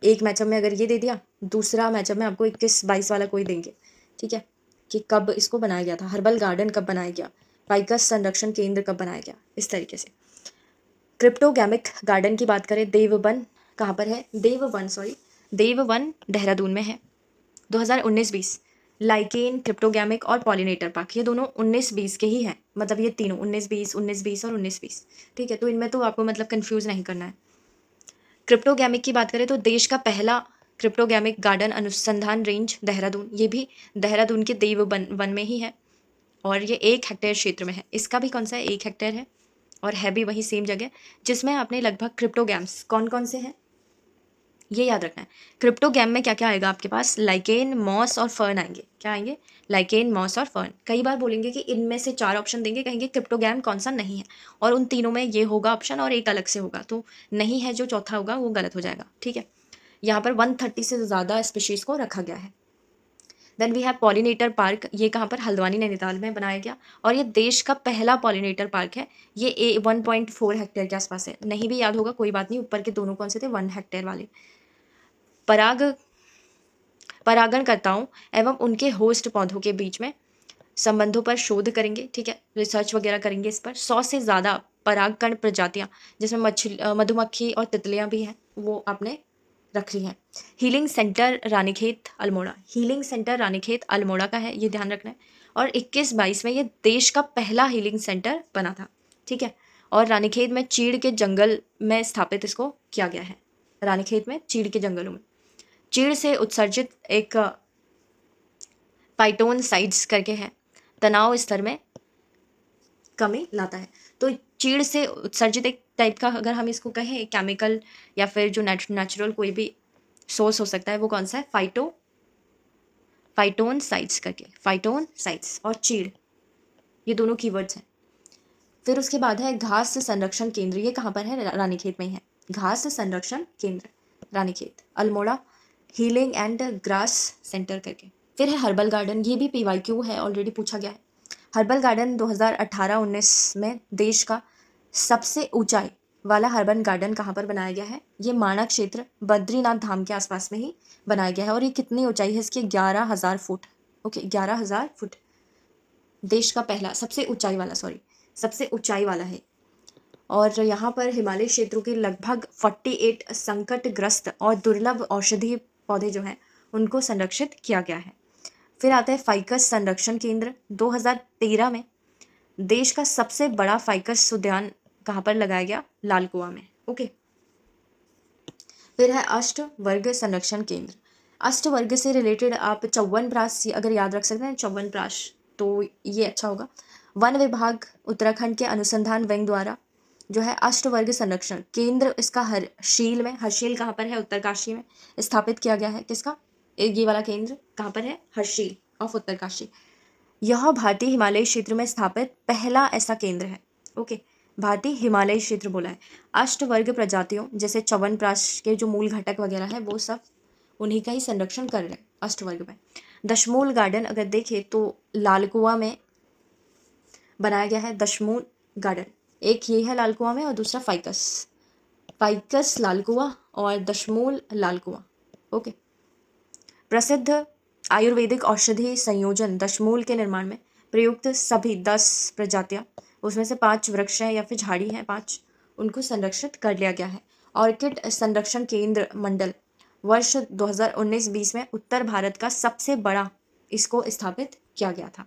एक मैचअप में अगर ये दे दिया, दूसरा मैचअप में आपको 21-22 वाला कोई देंगे। ठीक है, कि कब इसको बनाया गया था, हर्बल गार्डन कब बनाया गया, फाइकस संरक्षण केंद्र कब बनाया गया, इस तरीके से। क्रिप्टोगैमिक गार्डन की बात करें, देववन कहाँ पर है? देववन देहरादून में है। 2019-20 लाइकेन, क्रिप्टोगैमिक और पॉलिनेटर पार्क, ये दोनों 19-20 के ही हैं। मतलब ये तीनों 19-20 और 19-20। ठीक है, तो इनमें तो आपको मतलब कंफ्यूज नहीं करना है। क्रिप्टोगैमिक की बात करें तो देश का पहला क्रिप्टोगैमिक गार्डन अनुसंधान रेंज देहरादून, ये भी देहरादून के देववन वन में ही है और ये 1 हेक्टेयर क्षेत्र में है। इसका भी कौन सा है? 1 हेक्टेयर है और है भी वही सेम जगह जिसमें आपने लगभग क्रिप्टोगैम्स कौन कौन से हैं ये याद रखना है। क्रिप्टोगैम में क्या क्या आएगा आपके पास? लाइकेन, मॉस और फर्न आएंगे। क्या आएंगे? लाइकेन, मॉस और फर्न। कई बार बोलेंगे कि इनमें से 4 ऑप्शन देंगे, कहेंगे क्रिप्टोगैम कौन सा नहीं है और उन तीनों में ये होगा ऑप्शन और एक अलग से होगा, तो नहीं है जो चौथा होगा वो गलत हो जाएगा। ठीक है, यहाँ पर 130 से ज़्यादा स्पीशीज़ को रखा गया है। Then we have pollinator park, ये कहाँ पर? हल्द्वानी नैनीताल में बनाया गया और ये देश का पहला पॉलिनेटर पार्क है। ये 1.4 हेक्टेयर के आसपास है। नहीं भी याद होगा कोई बात नहीं, ऊपर के दोनों कौन से थे? 1 हेक्टेयर वाले। परागणकर्ताओं एवं उनके होस्ट पौधों के बीच में संबंधों पर शोध करेंगे। ठीक है, रिसर्च वगैरह करेंगे इस पर। 100 से ज़्यादा परागकण प्रजातियां जिसमें मधुमक्खी और तितलियां भी हैं वो आपने रख ली हैं। Healing centre Ranikhet Almora, healing centre Ranikhet Almora का है, ये ध्यान रखना है। और 21-22 में ये देश का पहला हीलिंग सेंटर बना था। ठीक है, और रानीखेत में चीड़ के जंगल में स्थापित इसको किया गया है। रानीखेत में चीड़ के जंगलों में चीड़ से उत्सर्जित एक फाइटोन साइड्स करके है, तनाव स्तर में कमी लाता है। तो चीड़ से उत्सर्जित एक टाइप का अगर हम इसको कहें केमिकल या फिर जो नेचुरल कोई भी सोर्स हो सकता है वो कौन सा है? फाइटोन साइड्स करके, फाइटोन साइड्स और चीड़, ये दोनों कीवर्ड्स हैं। फिर उसके बाद है घास संरक्षण केंद्र, ये कहाँ पर है? रानीखेत में ही है। घास संरक्षण केंद्र Ranikhet, Almora healing and grass centre करके। फिर है हर्बल गार्डन, ये भी PYQ है, ऑलरेडी पूछा गया है। हर्बल गार्डन 2018-19 में देश का सबसे ऊंचाई वाला हर्बल गार्डन कहाँ पर बनाया गया है? ये माणा क्षेत्र बद्रीनाथ धाम के आसपास में ही बनाया गया है। और ये कितनी ऊंचाई है इसकी? 11,000 फुट। ओके, 11,000 फुट देश का पहला सबसे ऊंचाई वाला है। और यहाँ पर हिमालय क्षेत्रों के लगभग 48 संकटग्रस्त और दुर्लभ औषधीय पौधे जो हैं उनको संरक्षित किया गया है। फिर आता है फाइकस संरक्षण केंद्र। 2013 में देश का सबसे बड़ा फाइकस उद्यान कहाँ पर लगाया गया? लाल कुआं में। ओके, फिर है अष्टवर्ग संरक्षण केंद्र। अष्टवर्ग से रिलेटेड आप च्यवनप्राश अगर याद रख सकते हैं, च्यवनप्राश, तो ये अच्छा होगा। वन विभाग उत्तराखंड के अनुसंधान विंग द्वारा जो है अष्टवर्ग संरक्षण केंद्र, इसका हरशील में, हरशील कहाँ पर है, उत्तरकाशी में स्थापित किया गया है। किसका? ये वाला केंद्र कहाँ पर है? हरशील ऑफ उत्तरकाशी। यह भारतीय हिमालयी क्षेत्र में स्थापित पहला ऐसा केंद्र है। ओके, भारतीय हिमालयी क्षेत्र बोला है। अष्टवर्ग प्रजातियों जैसे च्यवनप्राश के जो मूल घटक वगैरह है वो सब उन्हीं का ही संरक्षण कर रहे हैं अष्टवर्ग में। दशमूल गार्डन अगर देखें तो लाल कुआं में बनाया गया है दशमूल गार्डन। एक ये है लाल कुआं में और दूसरा फाइकस, फाइकस लाल कुआं और दशमूल लाल कुआं। ओके, प्रसिद्ध आयुर्वेदिक औषधि संयोजन दशमूल के निर्माण में प्रयुक्त सभी 10 प्रजातियां, उसमें से 5 वृक्ष हैं या फिर झाड़ी हैं, 5 उनको संरक्षित कर लिया गया है। ऑर्किड संरक्षण केंद्र मंडल वर्ष 2019-20 में उत्तर भारत का सबसे बड़ा इसको स्थापित किया गया था।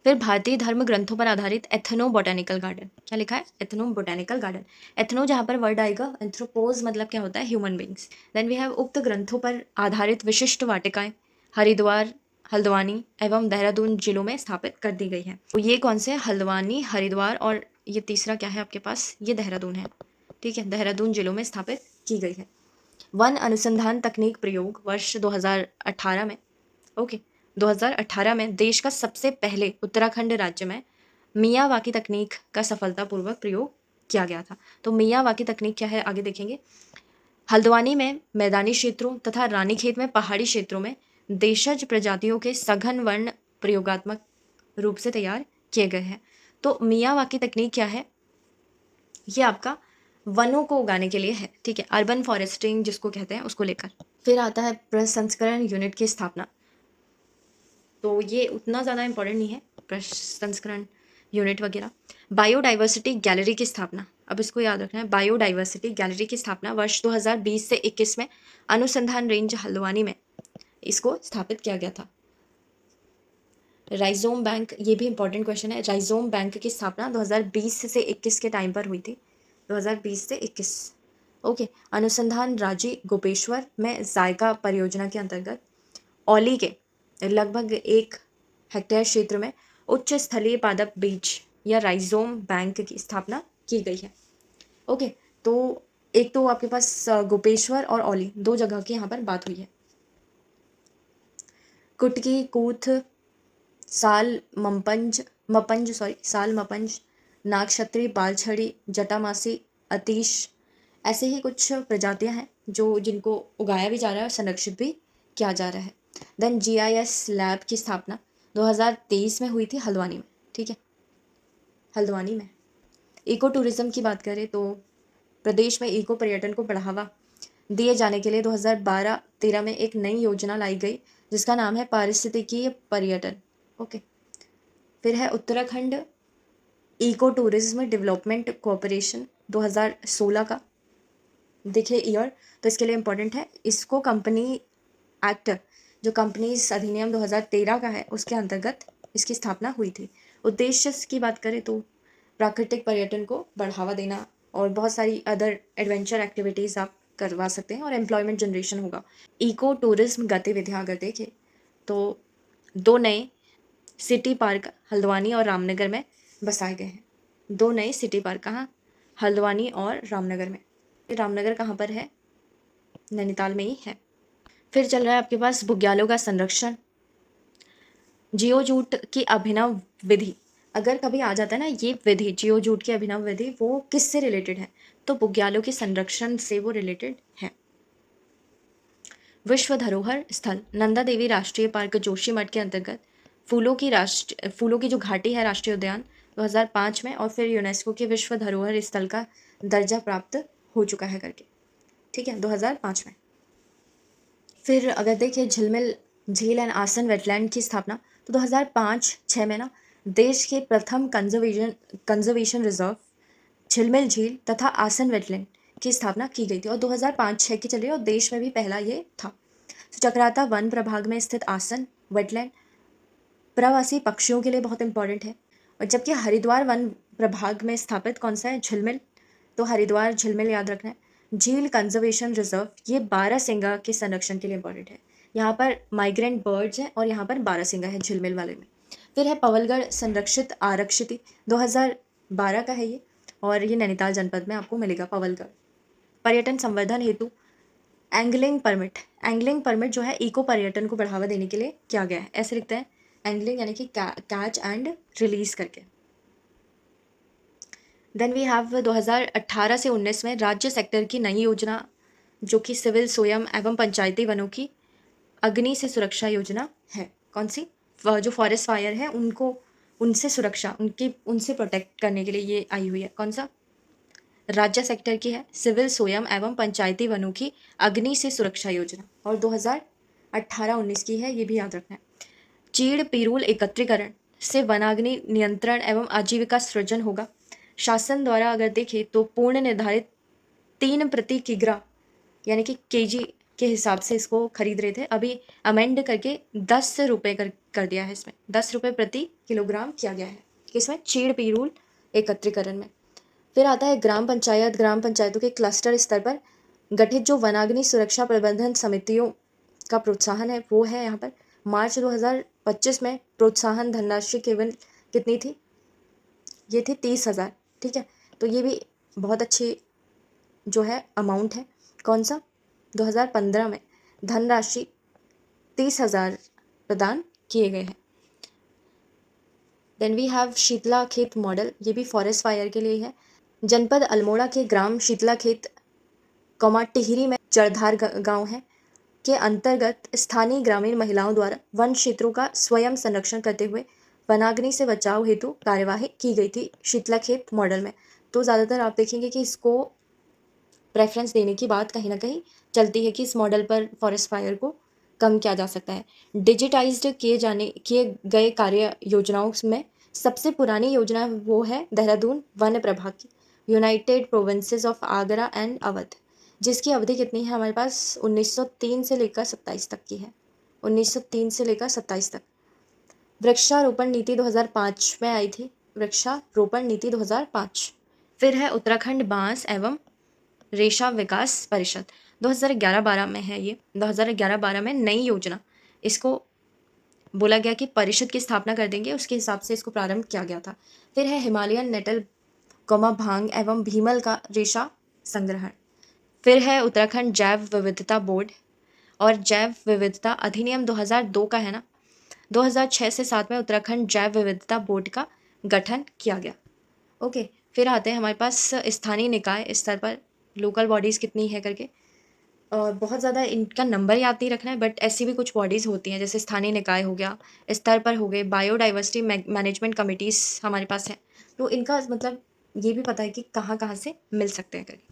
फिर भारतीय धर्म ग्रंथों पर आधारित एथनो बोटेनिकल गार्डन, क्या लिखा है? Ethno botanical garden. एथनो जहाँ पर वर्ड आएगा, एंथ्रोपोज मतलब क्या होता है? Human beings. Then we have उक्त ग्रंथों पर आधारित विशिष्ट वाटिकाएं हरिद्वार, हल्द्वानी एवं देहरादून जिलों में स्थापित कर दी गई हैं। तो ये कौन से? हल्द्वानी, हरिद्वार और ये तीसरा क्या है आपके पास? ये देहरादून है। ठीक है, देहरादून जिलों में स्थापित की गई है। वन अनुसंधान तकनीक प्रयोग वर्ष 2018 में, ओके, 2018 में देश का सबसे पहले उत्तराखंड राज्य में मियावाकी तकनीक का सफलतापूर्वक प्रयोग किया गया था। तो मियावाकी तकनीक क्या है आगे देखेंगे। हल्द्वानी में मैदानी क्षेत्रों तथा रानीखेत में पहाड़ी क्षेत्रों में देशज प्रजातियों के सघन वर्ण प्रयोगात्मक रूप से तैयार किए गए हैं। तो मियावाकी तकनीक क्या है? ये आपका वनों को उगाने के लिए है। ठीक है, अर्बन फॉरेस्टिंग जिसको कहते हैं उसको लेकर। फिर आता है प्रसंस्करण यूनिट की स्थापना। तो ये उतना ज़्यादा इंपॉर्टेंट नहीं है, प्रसंस्करण यूनिट वगैरह। बायोडाइवर्सिटी गैलरी की स्थापना, अब इसको याद रखना है, बायोडाइवर्सिटी गैलरी की स्थापना वर्ष 2020 से 21 में अनुसंधान रेंज हल्द्वानी में इसको स्थापित किया गया था। राइजोम बैंक, ये भी इंपॉर्टेंट क्वेश्चन है। राइजोम बैंक की स्थापना 2020 से 21 के टाइम पर हुई थी, 2020 से 21। ओके, अनुसंधान राजी गोपेश्वर में जायका परियोजना के अंतर्गत औली के लगभग 1 हेक्टेयर क्षेत्र में उच्च स्थलीय पादप बीज या राइजोम बैंक की स्थापना की गई है। ओके, तो एक तो आपके पास गोपेश्वर और औली 2 जगह की यहाँ पर बात हुई है। कुटकी, कूथ, साल मपंज, नागक्षत्री, बालछड़ी, जटामासी, अतीश, ऐसे ही कुछ प्रजातियां हैं जो जिनको उगाया भी जा रहा है और संरक्षित भी किया जा रहा है। देन जीआईएस लैब की स्थापना 2023 में हुई थी हल्द्वानी में। ठीक है, हल्द्वानी में। इको टूरिज्म की बात करें तो प्रदेश में इको पर्यटन को बढ़ावा दिए जाने के लिए 2012-13 में एक नई योजना लाई गई जिसका नाम है पारिस्थितिकीय पर्यटन। ओके, फिर है Uttarakhand eco tourism development corporation 2016 का। देखिए ईयर, तो इसके लिए इम्पोर्टेंट है, इसको कंपनी एक्ट जो कंपनीज अधिनियम 2013 का है उसके अंतर्गत इसकी स्थापना हुई थी। उद्देश्य की बात करें तो प्राकृतिक पर्यटन को बढ़ावा देना और बहुत सारी अदर एडवेंचर एक्टिविटीज़ आप करवा सकते हैं और एम्प्लॉयमेंट जनरेशन होगा। इको टूरिज्म गतिविधियाँ अगर देखें तो 2 नए सिटी पार्क हल्द्वानी और रामनगर में बसाए गए हैं। 2 नए सिटी पार्क कहाँ? हल्द्वानी और रामनगर में। रामनगर कहाँ पर है? नैनीताल में ही है। फिर चल रहा है आपके पास बुग्यालों का संरक्षण। जियोजूट की अभिनव विधि, अगर कभी आ जाता है ना ये विधि, जियोजूट की अभिनव विधि, वो किससे रिलेटेड है? तो बुग्यालों के संरक्षण से वो रिलेटेड है। विश्व धरोहर स्थल नंदा देवी राष्ट्रीय पार्क जोशीमठ के अंतर्गत फूलों की जो घाटी है राष्ट्रीय उद्यान 2005 में, और फिर यूनेस्को के विश्व धरोहर स्थल का दर्जा प्राप्त हो चुका है करके। ठीक है, 2005 में। फिर अगर देखिए झिलमिल झील एंड आसन वेटलैंड की स्थापना तो 2005-6 में ना देश के प्रथम कंजर्वेशन रिजर्व झिलमिल झील तथा आसन वेटलैंड की स्थापना की गई थी और 2005-6 की चल रही है और देश में भी पहला ये था। तो चक्राता वन प्रभाग में स्थित आसन वेटलैंड प्रवासी पक्षियों के लिए बहुत इंपॉर्टेंट है। और जबकि हरिद्वार वन प्रभाग में स्थापित कौन सा है? झिलमिल। तो हरिद्वार झिलमिल याद रखना है। झील कंजर्वेशन रिजर्व ये बारहसिंगा के संरक्षण के लिए इम्पोर्टेंट है। यहाँ पर माइग्रेंट बर्ड्स हैं और यहाँ पर बारहसिंगा है झिलमिल वाले में। फिर है पवलगढ़ संरक्षित आरक्षित 2012 का है ये, और ये नैनीताल जनपद में आपको मिलेगा पवलगढ़। पर्यटन संवर्धन हेतु एंगलिंग परमिट जो है इको पर्यटन को बढ़ावा देने के लिए किया गया है। ऐसे लिखते हैं एंगलिंग यानी कि कैच एंड रिलीज करके। देन वी हैव 2018 से 19 में राज्य सेक्टर की नई योजना जो कि सिविल स्वयं एवं पंचायती वनों की अग्नि से सुरक्षा योजना है। कौन सी? जो फॉरेस्ट फायर है उनको उनसे सुरक्षा उनसे प्रोटेक्ट करने के लिए ये आई हुई है। कौन सा? राज्य सेक्टर की है सिविल स्वयं एवं पंचायती वनों की अग्नि से सुरक्षा योजना, और 2018-19 की है, ये भी याद रखना है। चीड़ पिरूल एकत्रीकरण से वनाग्नि नियंत्रण एवं आजीविका सृजन होगा। शासन द्वारा अगर देखें तो पूर्ण निर्धारित 3 प्रति किग्रा यानी कि केजी के हिसाब से इसको खरीद रहे थे, अभी अमेंड करके 10 रुपये कर दिया है। इसमें 10 रुपये प्रति किलोग्राम किया गया है किसमें? चीड़ पिरूल एकत्रीकरण में। फिर आता है ग्राम पंचायतों के क्लस्टर स्तर पर गठित जो वनाग्नि सुरक्षा प्रबंधन समितियों का प्रोत्साहन है वो है यहाँ पर। मार्च 2025 में प्रोत्साहन धनराशि केवल कितनी थी? ये थी 30,000। ठीक है, तो ये भी बहुत अच्छी जो है अमाउंट है। कौन सा? 2015 में धनराशि 30,000 प्रदान किए गए हैं। देन वी हैव शीतला खेत मॉडल, ये भी फॉरेस्ट फायर के लिए है। जनपद अल्मोड़ा के ग्राम शीतला खेत टिहरी में जड़धार गांव है के अंतर्गत स्थानीय ग्रामीण महिलाओं द्वारा वन क्षेत्रों का स्वयं संरक्षण करते हुए वनाग्नि से बचाव हेतु कार्यवाही की गई थी शीतला खेत मॉडल में। तो ज़्यादातर आप देखेंगे कि इसको प्रेफरेंस देने की बात कहीं ना कहीं चलती है कि इस मॉडल पर फॉरेस्ट फायर को कम किया जा सकता है। डिजिटाइज्ड किए गए कार्य योजनाओं में सबसे पुरानी योजना वो है देहरादून वन प्रभाग की United provinces of Agra and Awadh, जिसकी अवधि कितनी है हमारे पास? 1903 से लेकर 27 तक की है। 1903 से लेकर 27 तक। वृक्षारोपण नीति 2005 में आई थी, वृक्षारोपण नीति 2005। फिर है उत्तराखंड बांस एवं रेशा विकास परिषद, 2011-12 में है ये। 2011-12 में नई योजना, इसको बोला गया कि परिषद की स्थापना कर देंगे, उसके हिसाब से इसको प्रारंभ किया गया था। फिर है हिमालयन नेटल भांग एवं भीमल का रेशा संग्रहण। फिर है उत्तराखंड जैव विविधता बोर्ड और जैव विविधता अधिनियम 2002 का है ना, 2006 से 7 में उत्तराखंड जैव विविधता बोर्ड का गठन किया गया। ओके, फिर आते हैं हमारे पास स्थानीय निकाय स्तर पर लोकल बॉडीज़ कितनी है करके। बहुत ज़्यादा इनका नंबर याद नहीं रखना है, बट ऐसी भी कुछ बॉडीज़ होती हैं जैसे स्थानीय निकाय हो गया, स्तर पर हो गए, बायोडाइवर्सिटी मैनेजमेंट कमिटीज़ हमारे पास हैं। तो इनका मतलब ये भी पता है कि कहाँ कहाँ से मिल सकते हैं करके।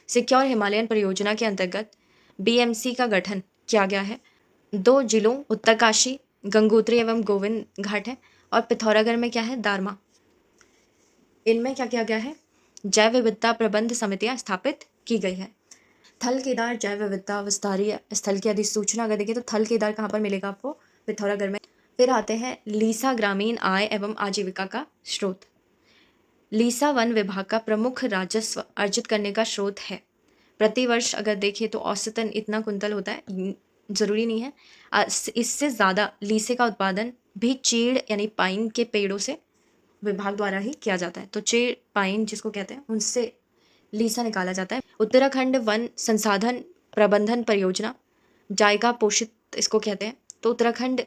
सिक्योर हिमालयन परियोजना के अंतर्गत बीएमसी का गठन किया गया है। 2 जिलों उत्तरकाशी गंगोत्री एवं गोविंद घाट है, और पिथौरागढ़ में क्या है? दारमा। इनमें क्या किया गया है? जैव विविधता प्रबंध समितियां स्थापित की गई है। थल केदार जैव विविधता विस्तारीय स्थल की अधिसूचना अगर देखें तो थल केदार कहाँ पर मिलेगा आपको? पिथौरागढ़ में। फिर आते हैं लीसा ग्रामीण आय एवं आजीविका का स्रोत। लीसा वन विभाग का प्रमुख राजस्व अर्जित करने का स्रोत है। प्रतिवर्ष अगर देखें तो औसतन इतना कुंतल होता है, ज़रूरी नहीं है, इससे ज़्यादा लीसे का उत्पादन भी चीड़ यानी पाइन के पेड़ों से विभाग द्वारा ही किया जाता है। तो चीड़ पाइन जिसको कहते हैं उनसे लीसा निकाला जाता है। उत्तराखंड वन संसाधन प्रबंधन परियोजना जायका पोषित इसको कहते हैं। तो उत्तराखंड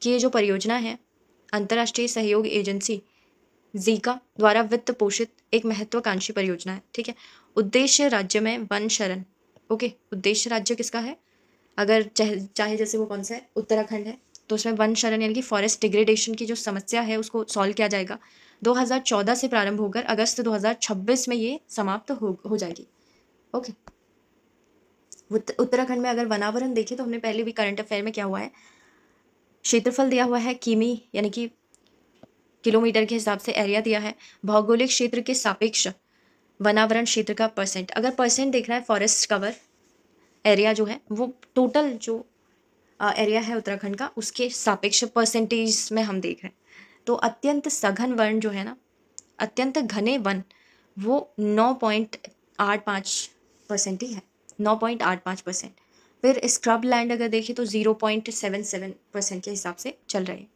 की ये जो परियोजना है अंतर्राष्ट्रीय सहयोग एजेंसी जीका द्वारा वित्त पोषित एक महत्वाकांक्षी परियोजना है। ठीक है, उद्देश्य राज्य में वन शरण। ओके, उद्देश्य राज्य किसका है? अगर चाहे जैसे वो कौन सा है? उत्तराखंड है, तो उसमें वन शरण यानी कि फॉरेस्ट डिग्रेडेशन की जो समस्या है उसको सॉल्व किया जाएगा। 2014 से प्रारंभ होकर अगस्त 2026 में ये समाप्त हो जाएगी। ओके, उत्तराखंड में अगर वनावरण देखें तो हमने पहले भी करंट अफेयर में क्या हुआ है, क्षेत्रफल दिया हुआ है किमी यानी कि किलोमीटर के हिसाब से एरिया दिया है, भौगोलिक क्षेत्र के सापेक्ष वनावरण क्षेत्र का परसेंट। अगर परसेंट देखना है फॉरेस्ट कवर एरिया जो है वो टोटल जो एरिया है उत्तराखंड का उसके सापेक्ष परसेंटेज में हम देख रहे हैं। तो अत्यंत सघन वन जो है ना, अत्यंत घने वन वो 9.85% ही है, 9.85%। फिर स्क्रब लैंड अगर देखें तो 0.77% के हिसाब से चल रही है।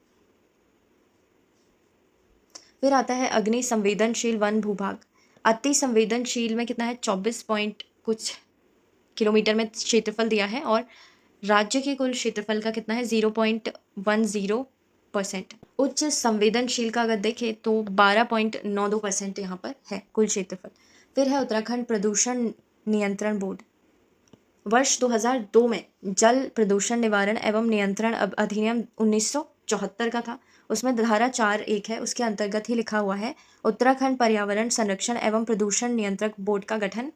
फिर आता है अग्नि संवेदनशील वन भूभाग। अति संवेदनशील में कितना है, 24 पॉइंट कुछ किलोमीटर में क्षेत्रफल दिया है, और राज्य के कुल क्षेत्रफल का कितना है, 0.10%। उच्च संवेदनशील का अगर देखें तो 12.92% यहाँ पर है कुल क्षेत्रफल। फिर है उत्तराखंड प्रदूषण नियंत्रण बोर्ड। वर्ष 2002 में जल प्रदूषण निवारण एवं नियंत्रण अधिनियम 1974 का था। उसमें धारा 4(1) है, उसके अंतर्गत ही लिखा हुआ है उत्तराखंड पर्यावरण संरक्षण एवं प्रदूषण नियंत्रक बोर्ड का गठन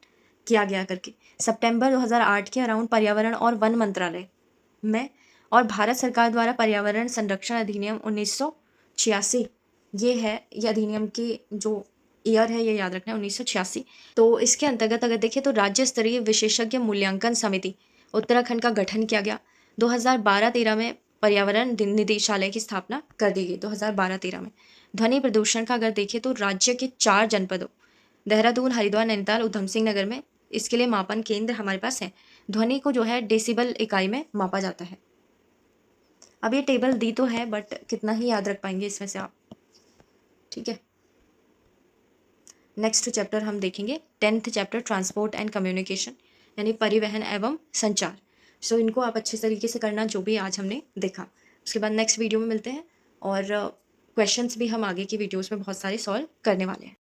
किया गया करके। सितंबर 2008 के अराउंड पर्यावरण और वन मंत्रालय में और भारत सरकार द्वारा पर्यावरण संरक्षण अधिनियम 1986, ये है, ये अधिनियम की जो ईयर है ये याद रखना है, 1986। तो इसके अंतर्गत अगर देखें तो राज्य स्तरीय विशेषज्ञ मूल्यांकन समिति उत्तराखंड का गठन किया गया। 2012-13 में पर्यावरण निदेशालय की स्थापना कर दी गई, 2012-13 में। ध्वनि प्रदूषण का अगर देखें तो राज्य के 4 जनपदों देहरादून, हरिद्वार, नैनीताल, उधम सिंह नगर में इसके लिए मापन केंद्र हमारे पास है। ध्वनि को जो है डेसिबल इकाई में मापा जाता है। अब ये टेबल दी तो है बट कितना ही याद रख पाएंगे इसमें से आप, ठीक है। नेक्स्ट चैप्टर हम देखेंगे 10th chapter transport and communication, यानी परिवहन एवं संचार। सो इनको आप अच्छे तरीके से करना जो भी आज हमने देखा। उसके बाद नेक्स्ट वीडियो में मिलते हैं, और क्वेश्चंस भी हम आगे की वीडियोस में बहुत सारे सॉल्व करने वाले हैं।